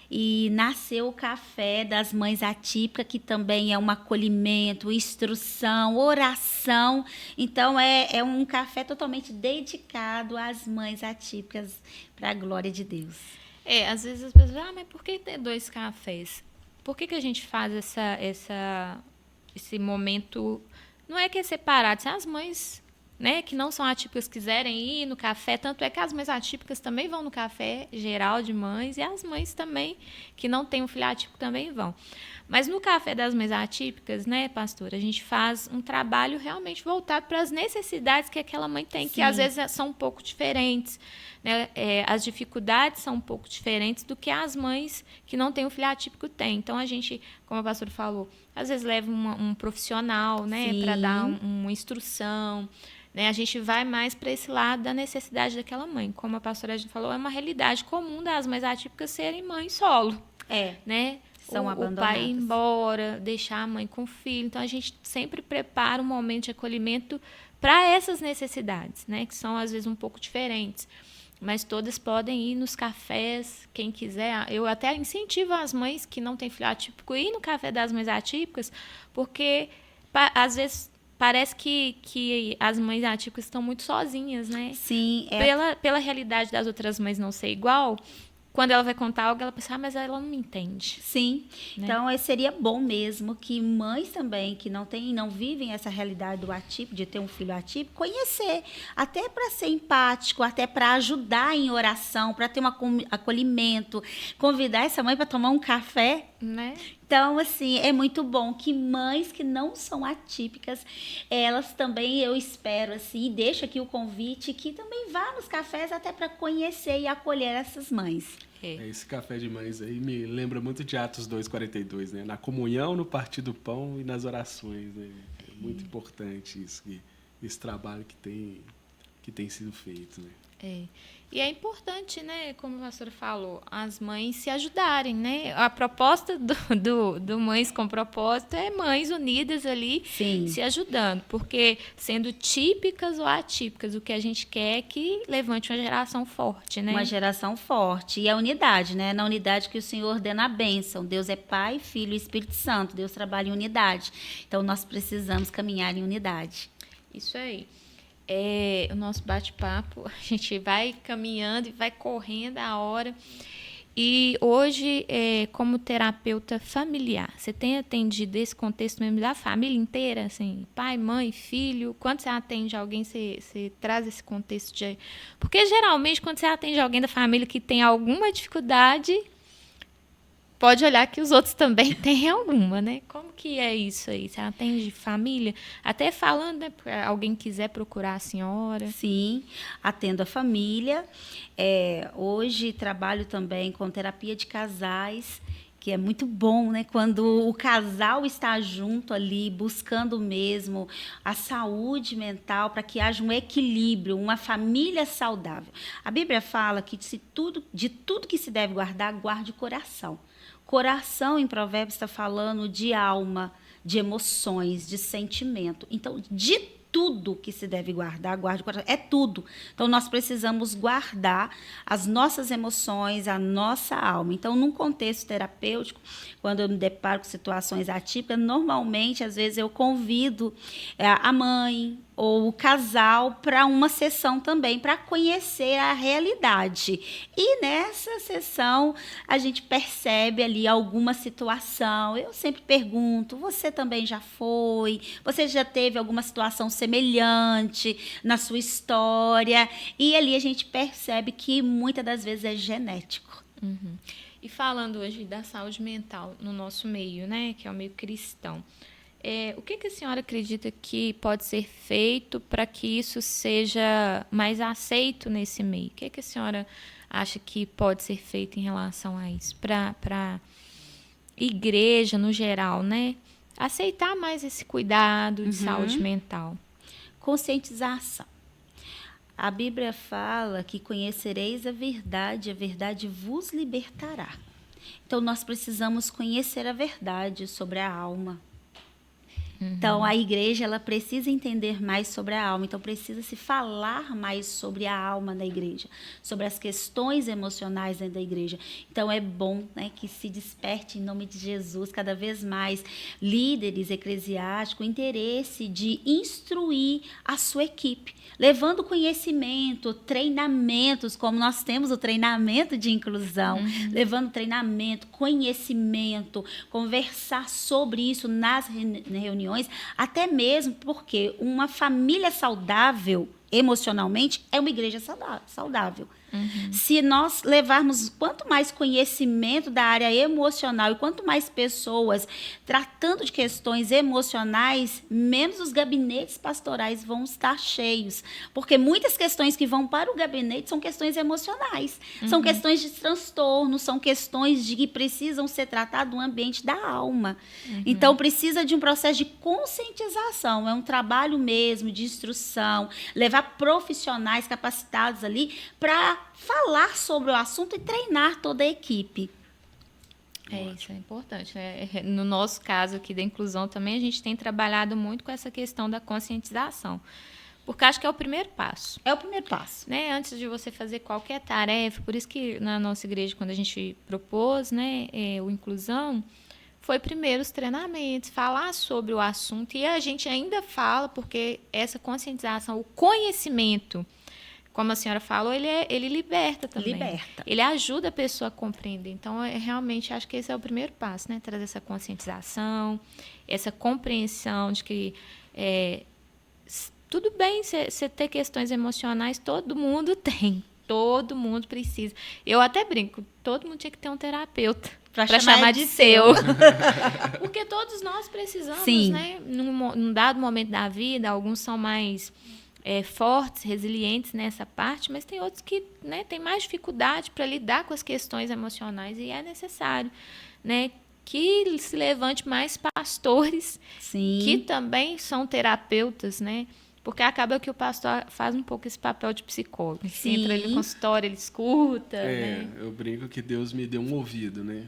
E nasceu o Café das Mães Atípicas, que também é um acolhimento, instrução, oração. Então, é um café totalmente dedicado às mães atípicas, para a glória de Deus. Às vezes as pessoas falam, mas por que ter 2 cafés? Por que a gente faz esse momento? Não é que é separado, se as mães, né, que não são atípicas quiserem ir no café, tanto é que as mães atípicas também vão no café geral de mães, e as mães também, que não têm um filho atípico, também vão. Mas no Café das Mães Atípicas, né, pastora, a gente faz um trabalho realmente voltado para as necessidades que aquela mãe tem, que às vezes são um pouco diferentes, né? As dificuldades são um pouco diferentes do que as mães que não têm um filho atípico têm. Então, a gente, como a pastora falou, às vezes leva um profissional, né, para dar uma instrução, né? A gente vai mais para esse lado da necessidade daquela mãe. Como a pastora falou, é uma realidade comum das mães atípicas serem mães solo. Né? São abandonadas. O pai ir embora, deixar a mãe com o filho. Então, a gente sempre prepara um momento de acolhimento para essas necessidades, né? Que são, às vezes, um pouco diferentes. Mas todas podem ir nos cafés, quem quiser. Eu até incentivo as mães que não têm filho atípico a ir no Café das Mães Atípicas, porque, às vezes, parece que as mães atípicas estão muito sozinhas, né? Sim. Pela realidade das outras mães não ser igual, quando ela vai contar algo, ela pensa, mas ela não me entende. Sim. Né? Então, seria bom mesmo que mães também que não vivem essa realidade do atípico, de ter um filho atípico, conhecer, até para ser empático, até para ajudar em oração, para ter um acolhimento, convidar essa mãe para tomar um café. Né? Então, assim, é muito bom que mães que não são atípicas, elas também, eu espero, assim, e deixo aqui o convite, que também vá nos cafés até para conhecer e acolher essas mães. Esse café de mães aí me lembra muito de Atos 2:42, né? Na comunhão, no partir do pão e nas orações, né? É muito importante isso, esse trabalho que tem sido feito, né? E é importante, né, como a pastora falou, as mães se ajudarem, né? A proposta do Mães com Propósito é mães unidas ali, se ajudando, porque sendo típicas ou atípicas, o que a gente quer é que levante uma geração forte, né? Uma geração forte. E a unidade, né? Na unidade que o Senhor ordena a bênção. Deus é Pai, Filho e Espírito Santo. Deus trabalha em unidade. Então, nós precisamos caminhar em unidade. Isso aí. O nosso bate-papo, a gente vai caminhando e vai correndo a hora. E hoje, como terapeuta familiar, você tem atendido esse contexto mesmo da família inteira, assim, pai, mãe, filho? Quando você atende alguém, você traz esse contexto de... Porque, geralmente, quando você atende alguém da família que tem alguma dificuldade, pode olhar que os outros também têm alguma, né? Como que é isso aí? Você atende família? Até falando, né? Para alguém quiser procurar a senhora. Sim, atendo a família. Hoje trabalho também com terapia de casais, que é muito bom, né? Quando o casal está junto ali, buscando mesmo a saúde mental, para que haja um equilíbrio, uma família saudável. A Bíblia fala que de tudo que se deve guardar, guarde o coração. Coração, em Provérbios, está falando de alma, de emoções, de sentimento. Então, de tudo que se deve guardar, guarde o coração. É tudo. Então, nós precisamos guardar as nossas emoções, a nossa alma. Então, num contexto terapêutico, quando eu me deparo com situações atípicas, normalmente, às vezes, eu convido a mãe ou o casal para uma sessão também, para conhecer a realidade. E nessa sessão, a gente percebe ali alguma situação. Eu sempre pergunto, você também já foi? Você já teve alguma situação semelhante na sua história? E ali a gente percebe que muitas das vezes é genético. Uhum. E falando hoje da saúde mental no nosso meio, né, que é o meio cristão, o que a senhora acredita que pode ser feito para que isso seja mais aceito nesse meio? O que a senhora acha que pode ser feito em relação a isso? Para igreja, no geral, né? Aceitar mais esse cuidado de saúde mental. Conscientização. A Bíblia fala que conhecereis a verdade vos libertará. Então, nós precisamos conhecer a verdade sobre a alma. Então, a igreja ela precisa entender mais sobre a alma. Então, precisa se falar mais sobre a alma da igreja, sobre as questões emocionais dentro da igreja. Então, é bom, né, que se desperte, em nome de Jesus, cada vez mais líderes eclesiásticos, o interesse de instruir a sua equipe, levando conhecimento, treinamentos, como nós temos o treinamento de inclusão, levando treinamento, conhecimento, conversar sobre isso nas reuniões, até mesmo porque uma família saudável emocionalmente é uma igreja saudável. Se nós levarmos quanto mais conhecimento da área emocional e quanto mais pessoas tratando de questões emocionais, menos os gabinetes pastorais vão estar cheios. Porque muitas questões que vão para o gabinete são questões emocionais, são questões de transtorno, são questões de que precisam ser tratadas no ambiente da alma. Então, precisa de um processo de conscientização, é um trabalho mesmo de instrução, levar profissionais capacitados ali para falar sobre o assunto e treinar toda a equipe. Isso é importante, né? No nosso caso aqui da inclusão também, a gente tem trabalhado muito com essa questão da conscientização, porque acho que é o primeiro passo. É o primeiro passo. Né? Antes de você fazer qualquer tarefa, por isso que na nossa igreja, quando a gente propôs, né, o inclusão, foi primeiro os treinamentos, falar sobre o assunto, e a gente ainda fala, porque essa conscientização, o conhecimento, como a senhora falou, ele liberta também. Liberta. Ele ajuda a pessoa a compreender. Então, realmente, acho que esse é o primeiro passo, né? Trazer essa conscientização, essa compreensão de que tudo bem você ter questões emocionais, todo mundo tem. Todo mundo precisa. Eu até brinco, todo mundo tinha que ter um terapeuta para chamar de seu. Porque todos nós precisamos, Sim. né? Num dado momento da vida, alguns são mais fortes, resilientes nessa parte, mas tem outros que, né, têm mais dificuldade para lidar com as questões emocionais, e é necessário, né, que se levante mais pastores. Sim. Que também são terapeutas, né? Porque acaba que o pastor faz um pouco esse papel de psicólogo. Você entra ali no consultório, ele escuta. Né? Eu brinco que Deus me deu um ouvido, né?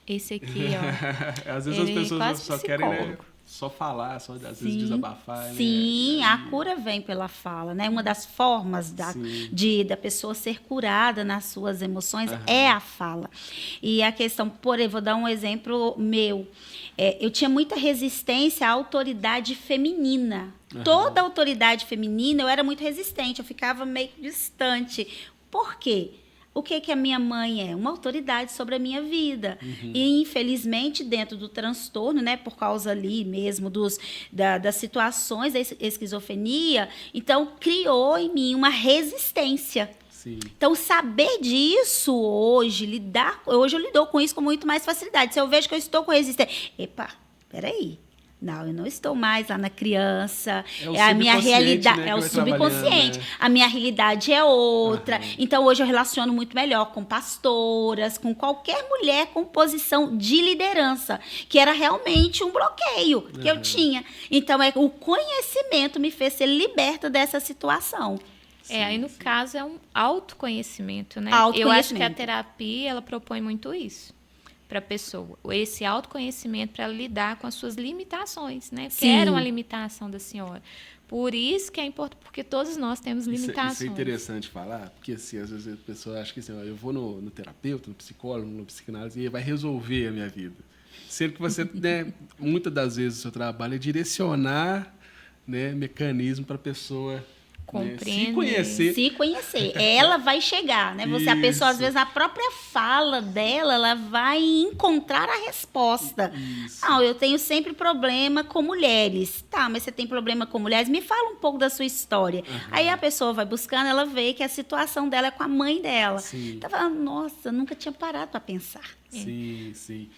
Esse aqui, ó. Às vezes as pessoas só querem, né, só falar, só às vezes desabafar. Sim, né? a cura vem pela fala, né? Uma das formas da pessoa ser curada nas suas emoções é a fala. E a questão, por exemplo, vou dar um exemplo meu. Eu tinha muita resistência à autoridade feminina. Toda autoridade feminina, eu era muito resistente, eu ficava meio distante. Por quê? O que a minha mãe é? Uma autoridade sobre a minha vida. E, infelizmente, dentro do transtorno, né, por causa ali mesmo das situações da esquizofrenia, então, criou em mim uma resistência. Sim. Então, saber disso hoje eu lido com isso com muito mais facilidade. Se eu vejo que eu estou com resistência, peraí. Não, eu não estou mais lá na criança. A minha realidade, né, é o subconsciente. Né? A minha realidade é outra. Então, hoje eu relaciono muito melhor com pastoras, com qualquer mulher com posição de liderança, que era realmente um bloqueio que eu tinha. Então, o conhecimento me fez ser liberta dessa situação. Aí no caso é um autoconhecimento, né? Autoconhecimento. Eu acho que a terapia, ela propõe muito isso para a pessoa. Esse autoconhecimento para lidar com as suas limitações, né? Que era uma limitação da senhora. Por isso que é importante, porque todos nós temos limitações. Isso é interessante falar, porque assim, às vezes a pessoa acha que assim, eu vou no terapeuta, no psicólogo, no psicanálise, e vai resolver a minha vida. Sendo que você, né, muitas das vezes o seu trabalho é direcionar, né, mecanismo para a pessoa compreender. Se conhecer. Se conhecer. Ela vai chegar, né? A pessoa, às Isso. vezes, na própria fala dela, ela vai encontrar a resposta. Isso. Não, eu tenho sempre problema com mulheres. Tá, mas você tem problema com mulheres? Me fala um pouco da sua história. Aí a pessoa vai buscando, ela vê que a situação dela é com a mãe dela. Sim. Então, fala, nossa, eu nunca tinha parado para pensar. Sim, sim.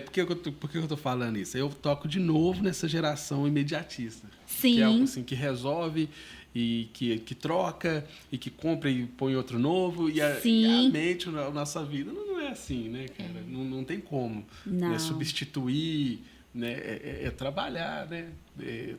Por que eu tô falando isso? Eu toco de novo nessa geração imediatista. Sim. Que é algo assim, que resolve e que troca e que compra e põe outro novo. E a mente, a nossa vida não é assim, né, cara? Não tem como. Não. Né? Substituir, né? É trabalhar, né?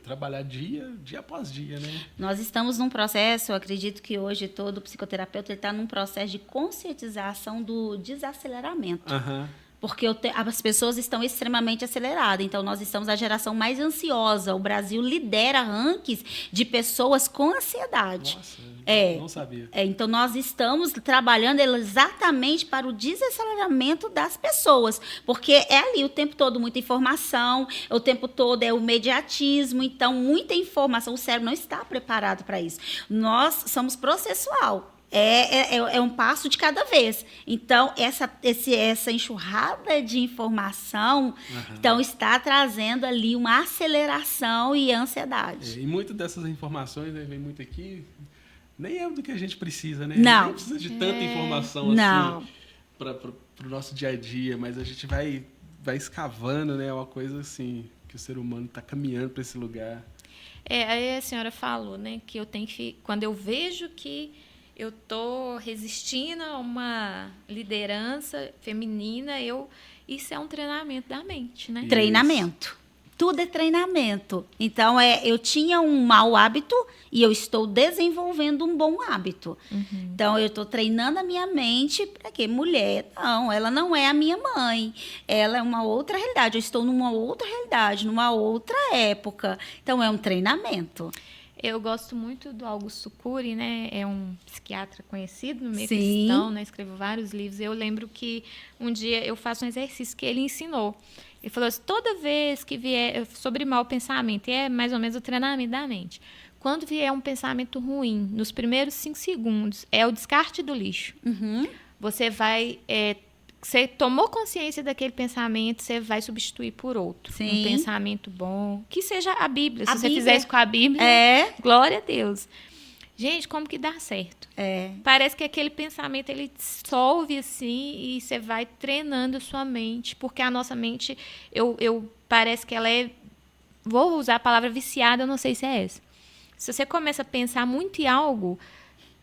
Trabalhar dia após dia, né? Nós estamos num processo, eu acredito que hoje todo psicoterapeuta está num processo de conscientização do desaceleramento. Aham. Porque as pessoas estão extremamente aceleradas. Então, nós estamos a geração mais ansiosa. O Brasil lidera rankings de pessoas com ansiedade. Nossa, não sabia. Então, nós estamos trabalhando exatamente para o desaceleramento das pessoas. Porque é ali o tempo todo muita informação, o tempo todo é o mediatismo. Então, muita informação. O cérebro não está preparado para isso. Nós somos processual. É um passo de cada vez. Então, essa enxurrada de informação então, está trazendo ali uma aceleração e ansiedade. E muitas dessas informações, né, vem muito aqui, nem é do que a gente precisa, né? Não. A gente precisa de tanta informação Não. assim para o nosso dia a dia, mas a gente vai escavando, né? É uma coisa assim, que o ser humano está caminhando para esse lugar. Aí a senhora falou, né, que eu tenho que... Quando eu vejo que eu estou resistindo a uma liderança feminina, isso é um treinamento da mente, né? Treinamento. Tudo é treinamento. Então, eu tinha um mau hábito e eu estou desenvolvendo um bom hábito. Então, eu estou treinando a minha mente para quê? Mulher, não, ela não é a minha mãe. Ela é uma outra realidade. Eu estou numa outra realidade, numa outra época. Então, é um treinamento. Eu gosto muito do Augusto Cury, né? É um psiquiatra conhecido no meio Sim. cristão, né? Escreveu vários livros. Eu lembro que um dia eu faço um exercício que ele ensinou. Ele falou assim, toda vez que vier sobre mau pensamento, e é mais ou menos o treinamento da mente, quando vier um pensamento ruim, nos primeiros 5 segundos, é o descarte do lixo. Você vai... Você tomou consciência daquele pensamento, você vai substituir por outro. Sim. Um pensamento bom, que seja a Bíblia. Se A você Bíblia. fizer isso com a Bíblia, glória a Deus. Gente, como que dá certo? Parece que aquele pensamento, ele dissolve assim e você vai treinando a sua mente. Porque a nossa mente, parece que ela é... Vou usar a palavra viciada, eu não sei se é essa. Se você começa a pensar muito em algo...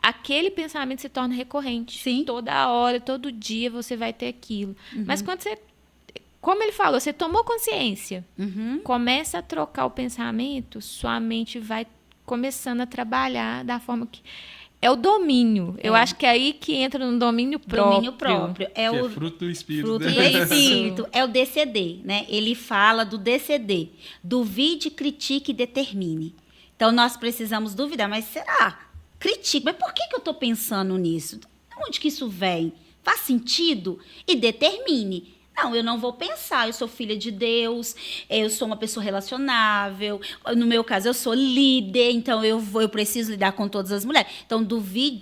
Aquele pensamento se torna recorrente. Sim. Toda hora, todo dia você vai ter aquilo. Mas quando você... Como ele falou, você tomou consciência. Começa a trocar o pensamento, sua mente vai começando a trabalhar da forma que... É o domínio. Eu acho que é aí que entra no domínio próprio. Domínio próprio. É fruto do Espírito. Fruto né? do Espírito. É o DCD, né? Ele fala do DCD. Duvide, critique e determine. Então, nós precisamos duvidar. Mas será? Critique. Mas por que eu estou pensando nisso? De onde que isso vem? Faz sentido? E determine. Não, eu não vou pensar, eu sou filha de Deus, eu sou uma pessoa relacionável, no meu caso eu sou líder, então eu preciso lidar com todas as mulheres. Então, duvide,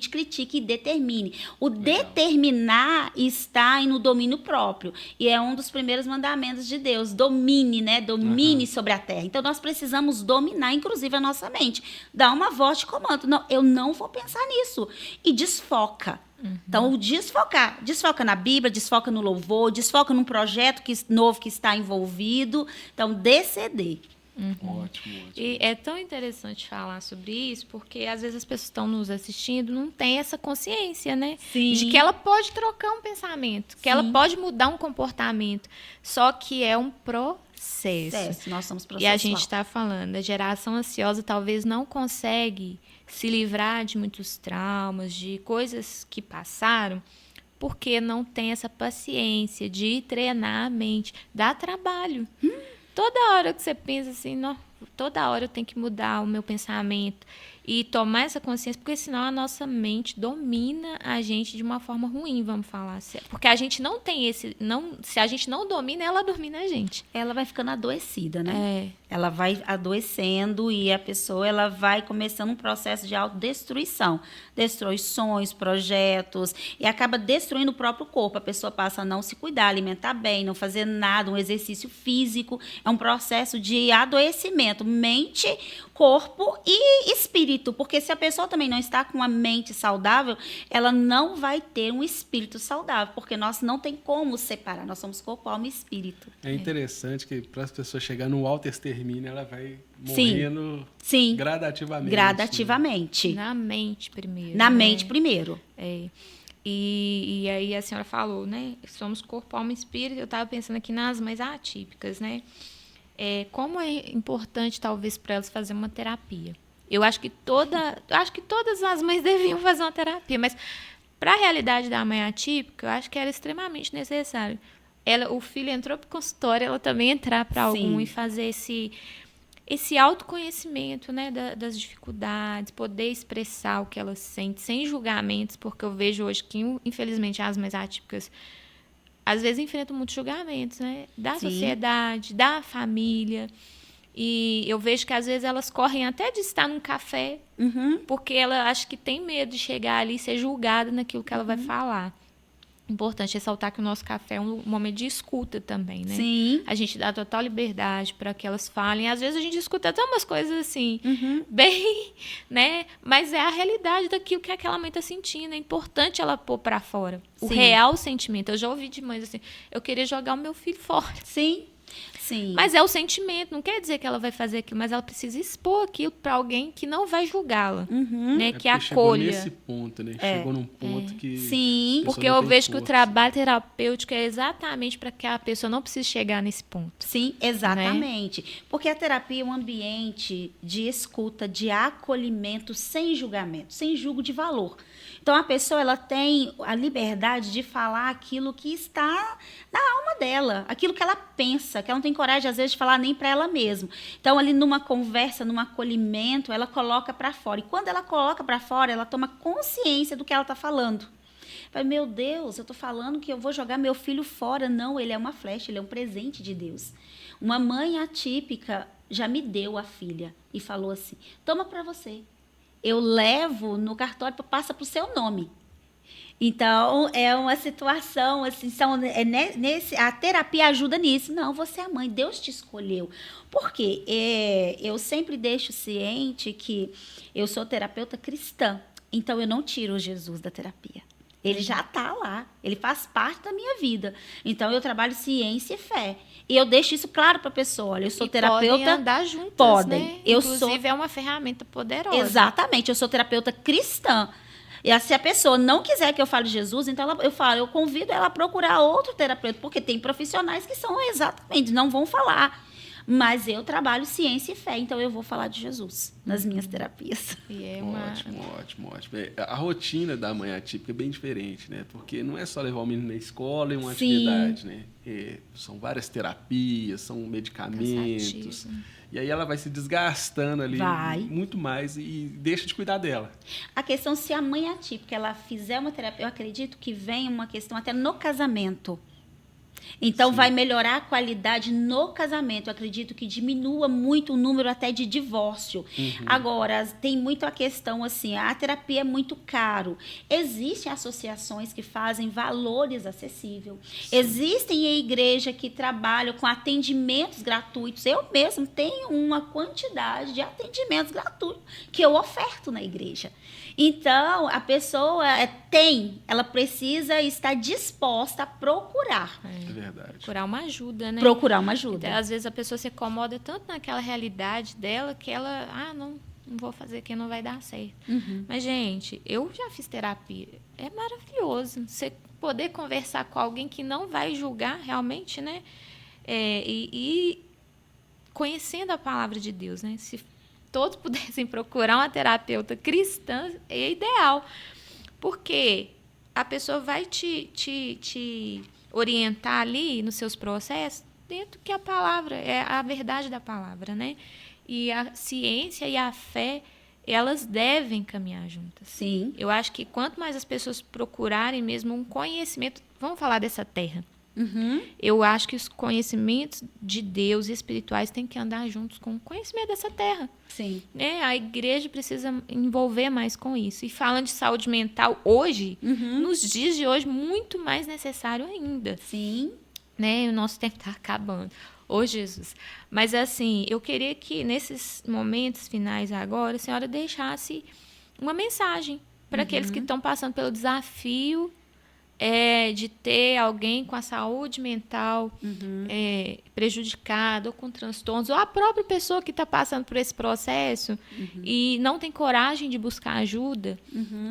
critique e determine. O determinar está no domínio próprio, e é um dos primeiros mandamentos de Deus, domine, né? Domine sobre a terra. Então, nós precisamos dominar, inclusive, a nossa mente. Dar uma voz de comando. Não, eu não vou pensar nisso. E desfoca. Então, o desfoca na Bíblia, desfoca no louvor, desfoca num projeto novo que está envolvido. Então, DCD. Ótimo. E é tão interessante falar sobre isso, porque às vezes as pessoas estão nos assistindo, não têm essa consciência, né? Sim. De que ela pode trocar um pensamento, que ela pode mudar um comportamento, só que é um processo. Nós somos E processual. a gente está falando, a geração ansiosa talvez não consegue se livrar de muitos traumas, de coisas que passaram, porque não tem essa paciência de treinar a mente. Dá trabalho. Toda hora que você pensa assim, toda hora eu tenho que mudar o meu pensamento. e tomar essa consciência, porque senão a nossa mente domina a gente de uma forma ruim, vamos falar assim. Porque a gente não tem se a gente não domina, ela domina a gente. Ela vai ficando adoecida, né? É. Ela vai adoecendo e a pessoa ela vai começando um processo de autodestruição. Destrói sonhos, projetos e acaba destruindo o próprio corpo. A pessoa passa a não se cuidar, alimentar bem, não fazer nada, um exercício físico. É um processo de adoecimento, mente, corpo e espírito. Porque se a pessoa também não está com uma mente saudável, ela não vai ter um espírito saudável. Porque nós não tem como separar. Nós somos corpo, alma e espírito. É interessante que para as pessoas chegarem no auto-extermínio, ela vai Sim. morrendo Sim. gradativamente. Gradativamente. Na mente primeiro. Na né? mente primeiro. É. E aí a senhora falou, né? Somos corpo, alma e espírito. Eu estava pensando aqui nas mães atípicas, né? Como é importante, talvez, para elas fazer uma terapia. Eu acho que todas as mães deviam fazer uma terapia, mas para a realidade da mãe atípica, eu acho que era extremamente necessário. O filho entrou para o consultório, ela também entrar para algum e fazer esse autoconhecimento, né, das dificuldades, poder expressar o que ela sente, sem julgamentos, porque eu vejo hoje que, infelizmente, as mães atípicas às vezes enfrentam muitos julgamentos, né, da sociedade, da família. E eu vejo que às vezes elas correm até de estar num café, porque ela acha que tem medo de chegar ali e ser julgada naquilo que ela vai falar. Importante ressaltar que o nosso café é um momento de escuta também, né? Sim. A gente dá total liberdade para que elas falem. Às vezes a gente escuta até umas coisas assim, bem, né? Mas é a realidade daquilo que aquela mãe está sentindo. É importante ela pôr para fora o real sentimento. Eu já ouvi de mães assim, eu queria jogar o meu filho fora. Sim. Sim. Mas é o sentimento, não quer dizer que ela vai fazer aquilo, mas ela precisa expor aquilo para alguém que não vai julgá-la, né? Que acolha. Chegou nesse ponto, né? Chegou num ponto que... Sim. Porque eu vejo que o trabalho terapêutico é exatamente para que a pessoa não precise chegar nesse ponto. Sim, exatamente. Né? Porque a terapia é um ambiente de escuta, de acolhimento, sem julgamento, sem julgo de valor. Então, a pessoa ela tem a liberdade de falar aquilo que está na alma dela, aquilo que ela pensa, que ela não tem coragem, às vezes, de falar nem para ela mesma. Então, ali numa conversa, num acolhimento, ela coloca para fora. E quando ela coloca para fora, ela toma consciência do que ela está falando. Fala, meu Deus, eu estou falando que eu vou jogar meu filho fora. Não, ele é uma flecha, ele é um presente de Deus. Uma mãe atípica já me deu a filha e falou assim, toma para você. Eu levo no cartório, passa para o seu nome. Então, é uma situação, assim, a terapia ajuda nisso. Não, você é a mãe, Deus te escolheu. Por quê? Eu sempre deixo ciente que eu sou terapeuta cristã, então eu não tiro Jesus da terapia. Ele já está lá, ele faz parte da minha vida. Então, eu trabalho ciência e fé. E eu deixo isso claro para a pessoa. Olha, eu sou terapeuta... Podem andar juntas, podem. Né? Inclusive, é uma ferramenta poderosa. Exatamente, eu sou terapeuta cristã. E se a pessoa não quiser que eu fale de Jesus, então eu convido ela a procurar outro terapeuta, porque tem profissionais que são exatamente, não vão falar. Mas eu trabalho ciência e fé, então eu vou falar de Jesus nas minhas terapias. E Ótimo. A rotina da mãe atípica é bem diferente, né? Porque não é só levar o menino na escola e uma atividade, né? São várias terapias, são medicamentos. Cansativo. E aí ela vai se desgastando ali muito mais e deixa de cuidar dela. A questão, se a mãe atípica ela fizer uma terapia, eu acredito que vem uma questão até no casamento. Então, vai melhorar a qualidade no casamento. Eu acredito que diminua muito o número até de divórcio. Agora, tem muito a questão assim, a terapia é muito caro. Existem associações que fazem valores acessíveis. Existem a igreja que trabalham com atendimentos gratuitos. Eu mesmo tenho uma quantidade de atendimentos gratuitos que eu oferto na igreja. Então, a pessoa ela precisa estar disposta a procurar. É verdade. Procurar uma ajuda, né? Procurar uma ajuda. Então, às vezes a pessoa se acomoda tanto naquela realidade dela que ela, não vou fazer que não vai dar certo. Mas, gente, eu já fiz terapia. É maravilhoso. Você poder conversar com alguém que não vai julgar realmente, né? E conhecendo a palavra de Deus, né? Se todos pudessem procurar uma terapeuta cristã, é ideal. Porque a pessoa vai te orientar ali nos seus processos dentro que a palavra, é a verdade da palavra, né? E a ciência e a fé elas devem caminhar juntas. Sim. Eu acho que quanto mais as pessoas procurarem mesmo um conhecimento, vamos falar dessa terra. Uhum. Eu acho que os conhecimentos de Deus e espirituais têm que andar juntos com o conhecimento dessa terra. Sim. Né? A igreja precisa envolver mais com isso. E falando de saúde mental hoje, nos dias de hoje, muito mais necessário ainda. Sim. Né? O nosso tempo está acabando. Ô, Jesus. Mas, assim, eu queria que, nesses momentos finais agora, a senhora deixasse uma mensagem para aqueles que estão passando pelo desafio de ter alguém com a saúde mental prejudicada, ou com transtornos, ou a própria pessoa que está passando por esse processo e não tem coragem de buscar ajuda.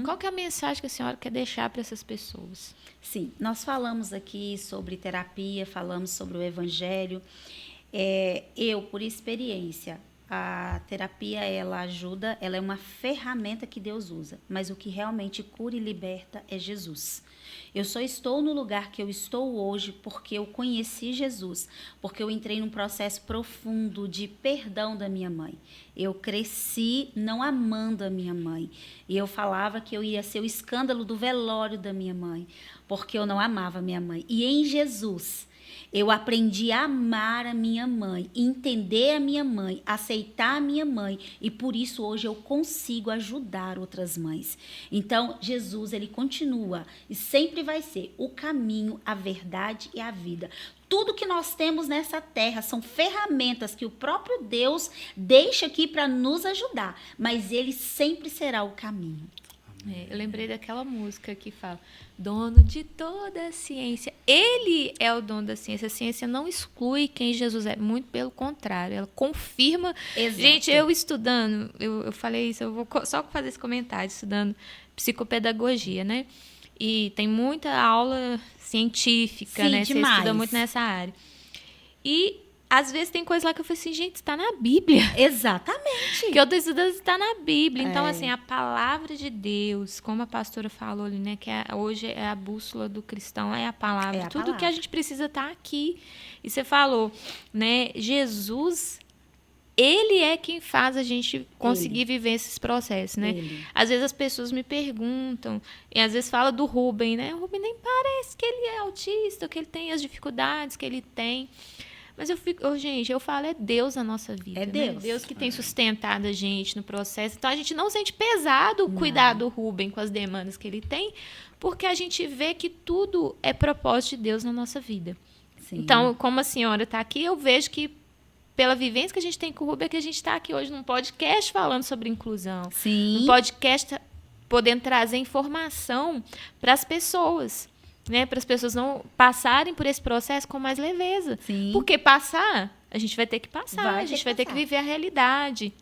Qual que é a mensagem que a senhora quer deixar para essas pessoas? Sim, nós falamos aqui sobre terapia, falamos sobre o evangelho. Eu, por experiência, a terapia, ela ajuda, ela é uma ferramenta que Deus usa, mas o que realmente cura e liberta é Jesus. Eu só estou no lugar que eu estou hoje porque eu conheci Jesus, porque eu entrei num processo profundo de perdão da minha mãe. Eu cresci não amando a minha mãe. E eu falava que eu ia ser o escândalo do velório da minha mãe, porque eu não amava a minha mãe. E em Jesus, eu aprendi a amar a minha mãe, entender a minha mãe, aceitar a minha mãe, e por isso hoje eu consigo ajudar outras mães. Então, Jesus, ele continua e sempre vai ser o caminho, a verdade e a vida. Tudo que nós temos nessa terra são ferramentas que o próprio Deus deixa aqui para nos ajudar, mas ele sempre será o caminho. Eu lembrei daquela música que fala: dono de toda a ciência. Ele é o dono da ciência. A ciência não exclui quem Jesus é, muito pelo contrário, ela confirma. Exato. Gente, eu estudando, eu falei isso, eu vou só fazer esse comentário, estudando psicopedagogia, né? E tem muita aula científica, Sim, né? demais. Você estuda muito nessa área. E às vezes tem coisa lá que eu falei assim, gente, está na Bíblia. Exatamente. Que eu estou estudando está na Bíblia. Então, assim, a palavra de Deus, como a pastora falou ali, né? Que hoje é a bússola do cristão, é a palavra. Tudo que a gente precisa está aqui. E você falou, né? Jesus, ele é quem faz a gente conseguir viver esses processos, né? Às vezes as pessoas me perguntam, e às vezes fala do Rubem, né? O Rubem nem parece que ele é autista, que ele tem as dificuldades que ele tem. Mas gente, eu falo, é Deus na nossa vida. É Deus. Né? Deus que tem sustentado a gente no processo. Então, a gente não sente pesado cuidar do Rubem com as demandas que ele tem, porque a gente vê que tudo é propósito de Deus na nossa vida. Sim. Então, como a senhora está aqui, eu vejo que, pela vivência que a gente tem com o Rubem, é que a gente está aqui hoje num podcast falando sobre inclusão. Sim. Um podcast podendo trazer informação para as pessoas. Né, para as pessoas não passarem por esse processo com mais leveza. Sim. Porque passar, a gente vai ter que passar, a gente vai ter que viver a realidade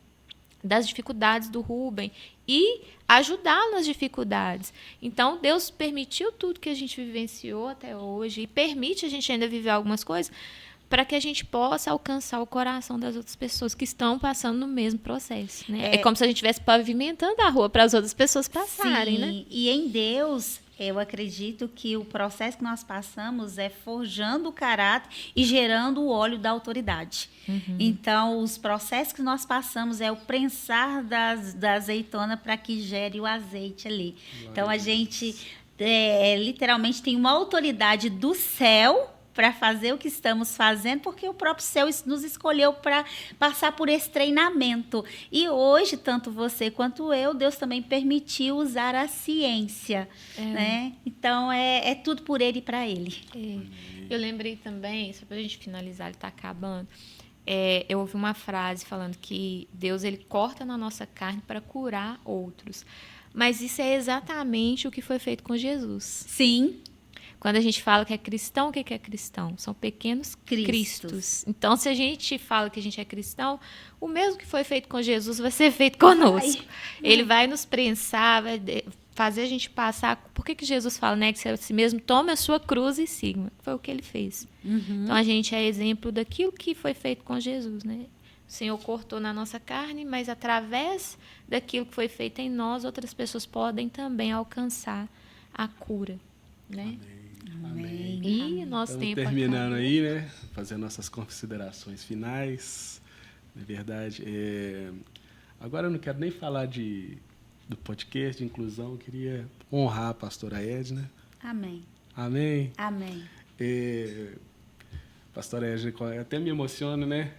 das dificuldades do Rubem e ajudá-lo nas dificuldades. Então, Deus permitiu tudo que a gente vivenciou até hoje e permite a gente ainda viver algumas coisas para que a gente possa alcançar o coração das outras pessoas que estão passando no mesmo processo. Né? É como se a gente estivesse pavimentando a rua para as outras pessoas passarem. Sim. Né? E em Deus, eu acredito que o processo que nós passamos é forjando o caráter e gerando o óleo da autoridade. Então, os processos que nós passamos é o prensar da azeitona para que gere o azeite ali. Então, a gente literalmente tem uma autoridade do céu para fazer o que estamos fazendo, porque o próprio céu nos escolheu para passar por esse treinamento. E hoje, tanto você quanto eu, Deus também permitiu usar a ciência. Né? Então, é tudo por Ele e para Ele. Eu lembrei também, só para a gente finalizar, ele está acabando, eu ouvi uma frase falando que Deus ele corta na nossa carne para curar outros. Mas isso é exatamente o que foi feito com Jesus. Sim. Quando a gente fala que é cristão, o que é cristão? São pequenos cristos. Então, se a gente fala que a gente é cristão, o mesmo que foi feito com Jesus vai ser feito conosco. Ele vai nos prensar, vai fazer a gente passar. Por que Jesus fala, né? Que se assim mesmo tome a sua cruz e siga. Foi o que ele fez. Então, a gente é exemplo daquilo que foi feito com Jesus, né? O Senhor cortou na nossa carne, mas através daquilo que foi feito em nós, outras pessoas podem também alcançar a cura, né? Amém. E nosso tempo terminando acabou. aí, né? Fazendo nossas considerações finais. Na verdade, Agora eu não quero nem falar do podcast de inclusão, eu queria honrar a pastora Edna. Amém. Amém? Amém. Pastora Edna, eu até me emociono, né?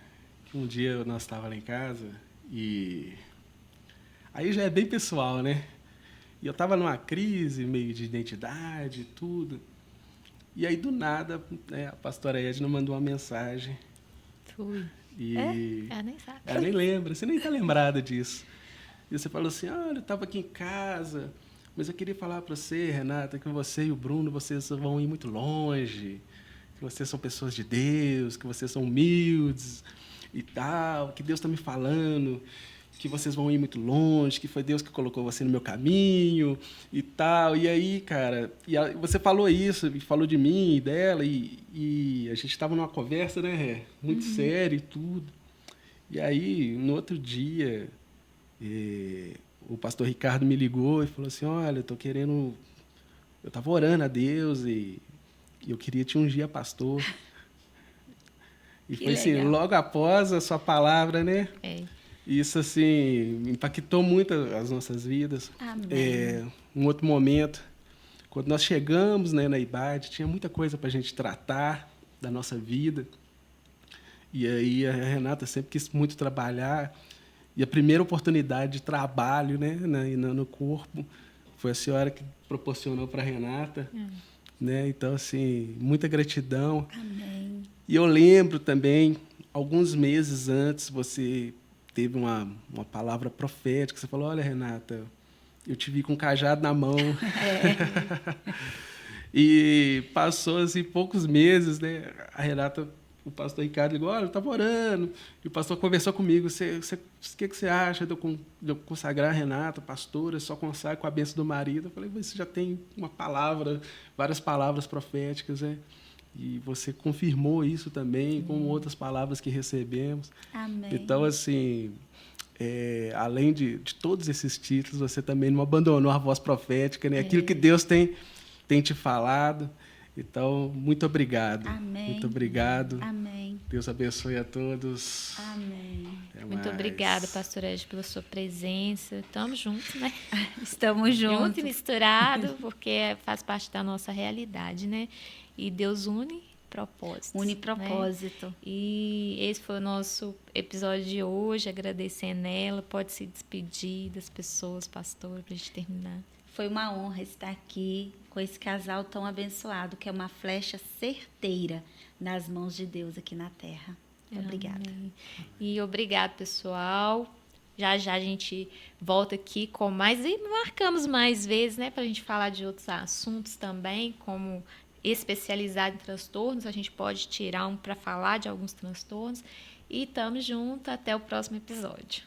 Que um dia nós estávamos lá em casa e... Aí já é bem pessoal, né? E eu estava numa crise meio de identidade e tudo. E aí, do nada, né, a pastora Edna mandou uma mensagem. Fui. E Ela nem sabe. ela nem lembra, você nem está lembrada disso. E você falou assim, olha, eu estava aqui em casa, mas eu queria falar para você, Renata, que você e o Bruno, vocês vão ir muito longe, que vocês são pessoas de Deus, que vocês são humildes e tal, que Deus está me falando, que vocês vão ir muito longe, que foi Deus que colocou você no meu caminho e tal. E aí, cara, você falou isso, e falou de mim e dela, e a gente estava numa conversa, né, muito séria e tudo. E aí, no outro dia, o pastor Ricardo me ligou e falou assim, olha, eu estava orando a Deus e eu queria te ungir a pastor. E Que foi assim, legal. logo após a sua palavra, né? Isso, assim, impactou muito as nossas vidas. Amém. Um outro momento, quando nós chegamos, né, na IBAD, tinha muita coisa para a gente tratar da nossa vida. E aí a Renata sempre quis muito trabalhar. E a primeira oportunidade de trabalho, né, no corpo foi a senhora que proporcionou para a Renata. Né? Então, assim, muita gratidão. Amém. E eu lembro também, alguns meses antes, você teve uma palavra profética. Você falou, olha, Renata, eu te vi com um cajado na mão. E passou, assim, poucos meses, né? A Renata, o pastor Ricardo ligou, olha, eu estava orando. E o pastor conversou comigo, o que você acha de eu consagrar a Renata, pastora, só consagra com a bênção do marido? Eu falei, você já tem uma palavra, várias palavras proféticas, né? E você confirmou isso também, com outras palavras que recebemos. Amém. Então, assim, além de todos esses títulos, você também não abandonou a voz profética, né? Aquilo que Deus tem te falado. Então, muito obrigado. Amém. Muito obrigado. Amém. Deus abençoe a todos. Amém. Até Muito mais. obrigada, pastora Edna, pela sua presença. Estamos juntos, né? Estamos Junto juntos. e misturado, porque faz parte da nossa realidade, né? E Deus une propósitos. Une né? propósito. E esse foi o nosso episódio de hoje, agradecendo ela. Pode se despedir das pessoas, pastor, para a gente terminar. Foi uma honra estar aqui com esse casal tão abençoado, que é uma flecha certeira nas mãos de Deus aqui na terra. Obrigada. Amém. E obrigado, pessoal. Já já a gente volta aqui com mais, e marcamos mais vezes, né, para a gente falar de outros assuntos também, como especializado em transtornos. A gente pode tirar um para falar de alguns transtornos. E estamos juntos. Até o próximo episódio.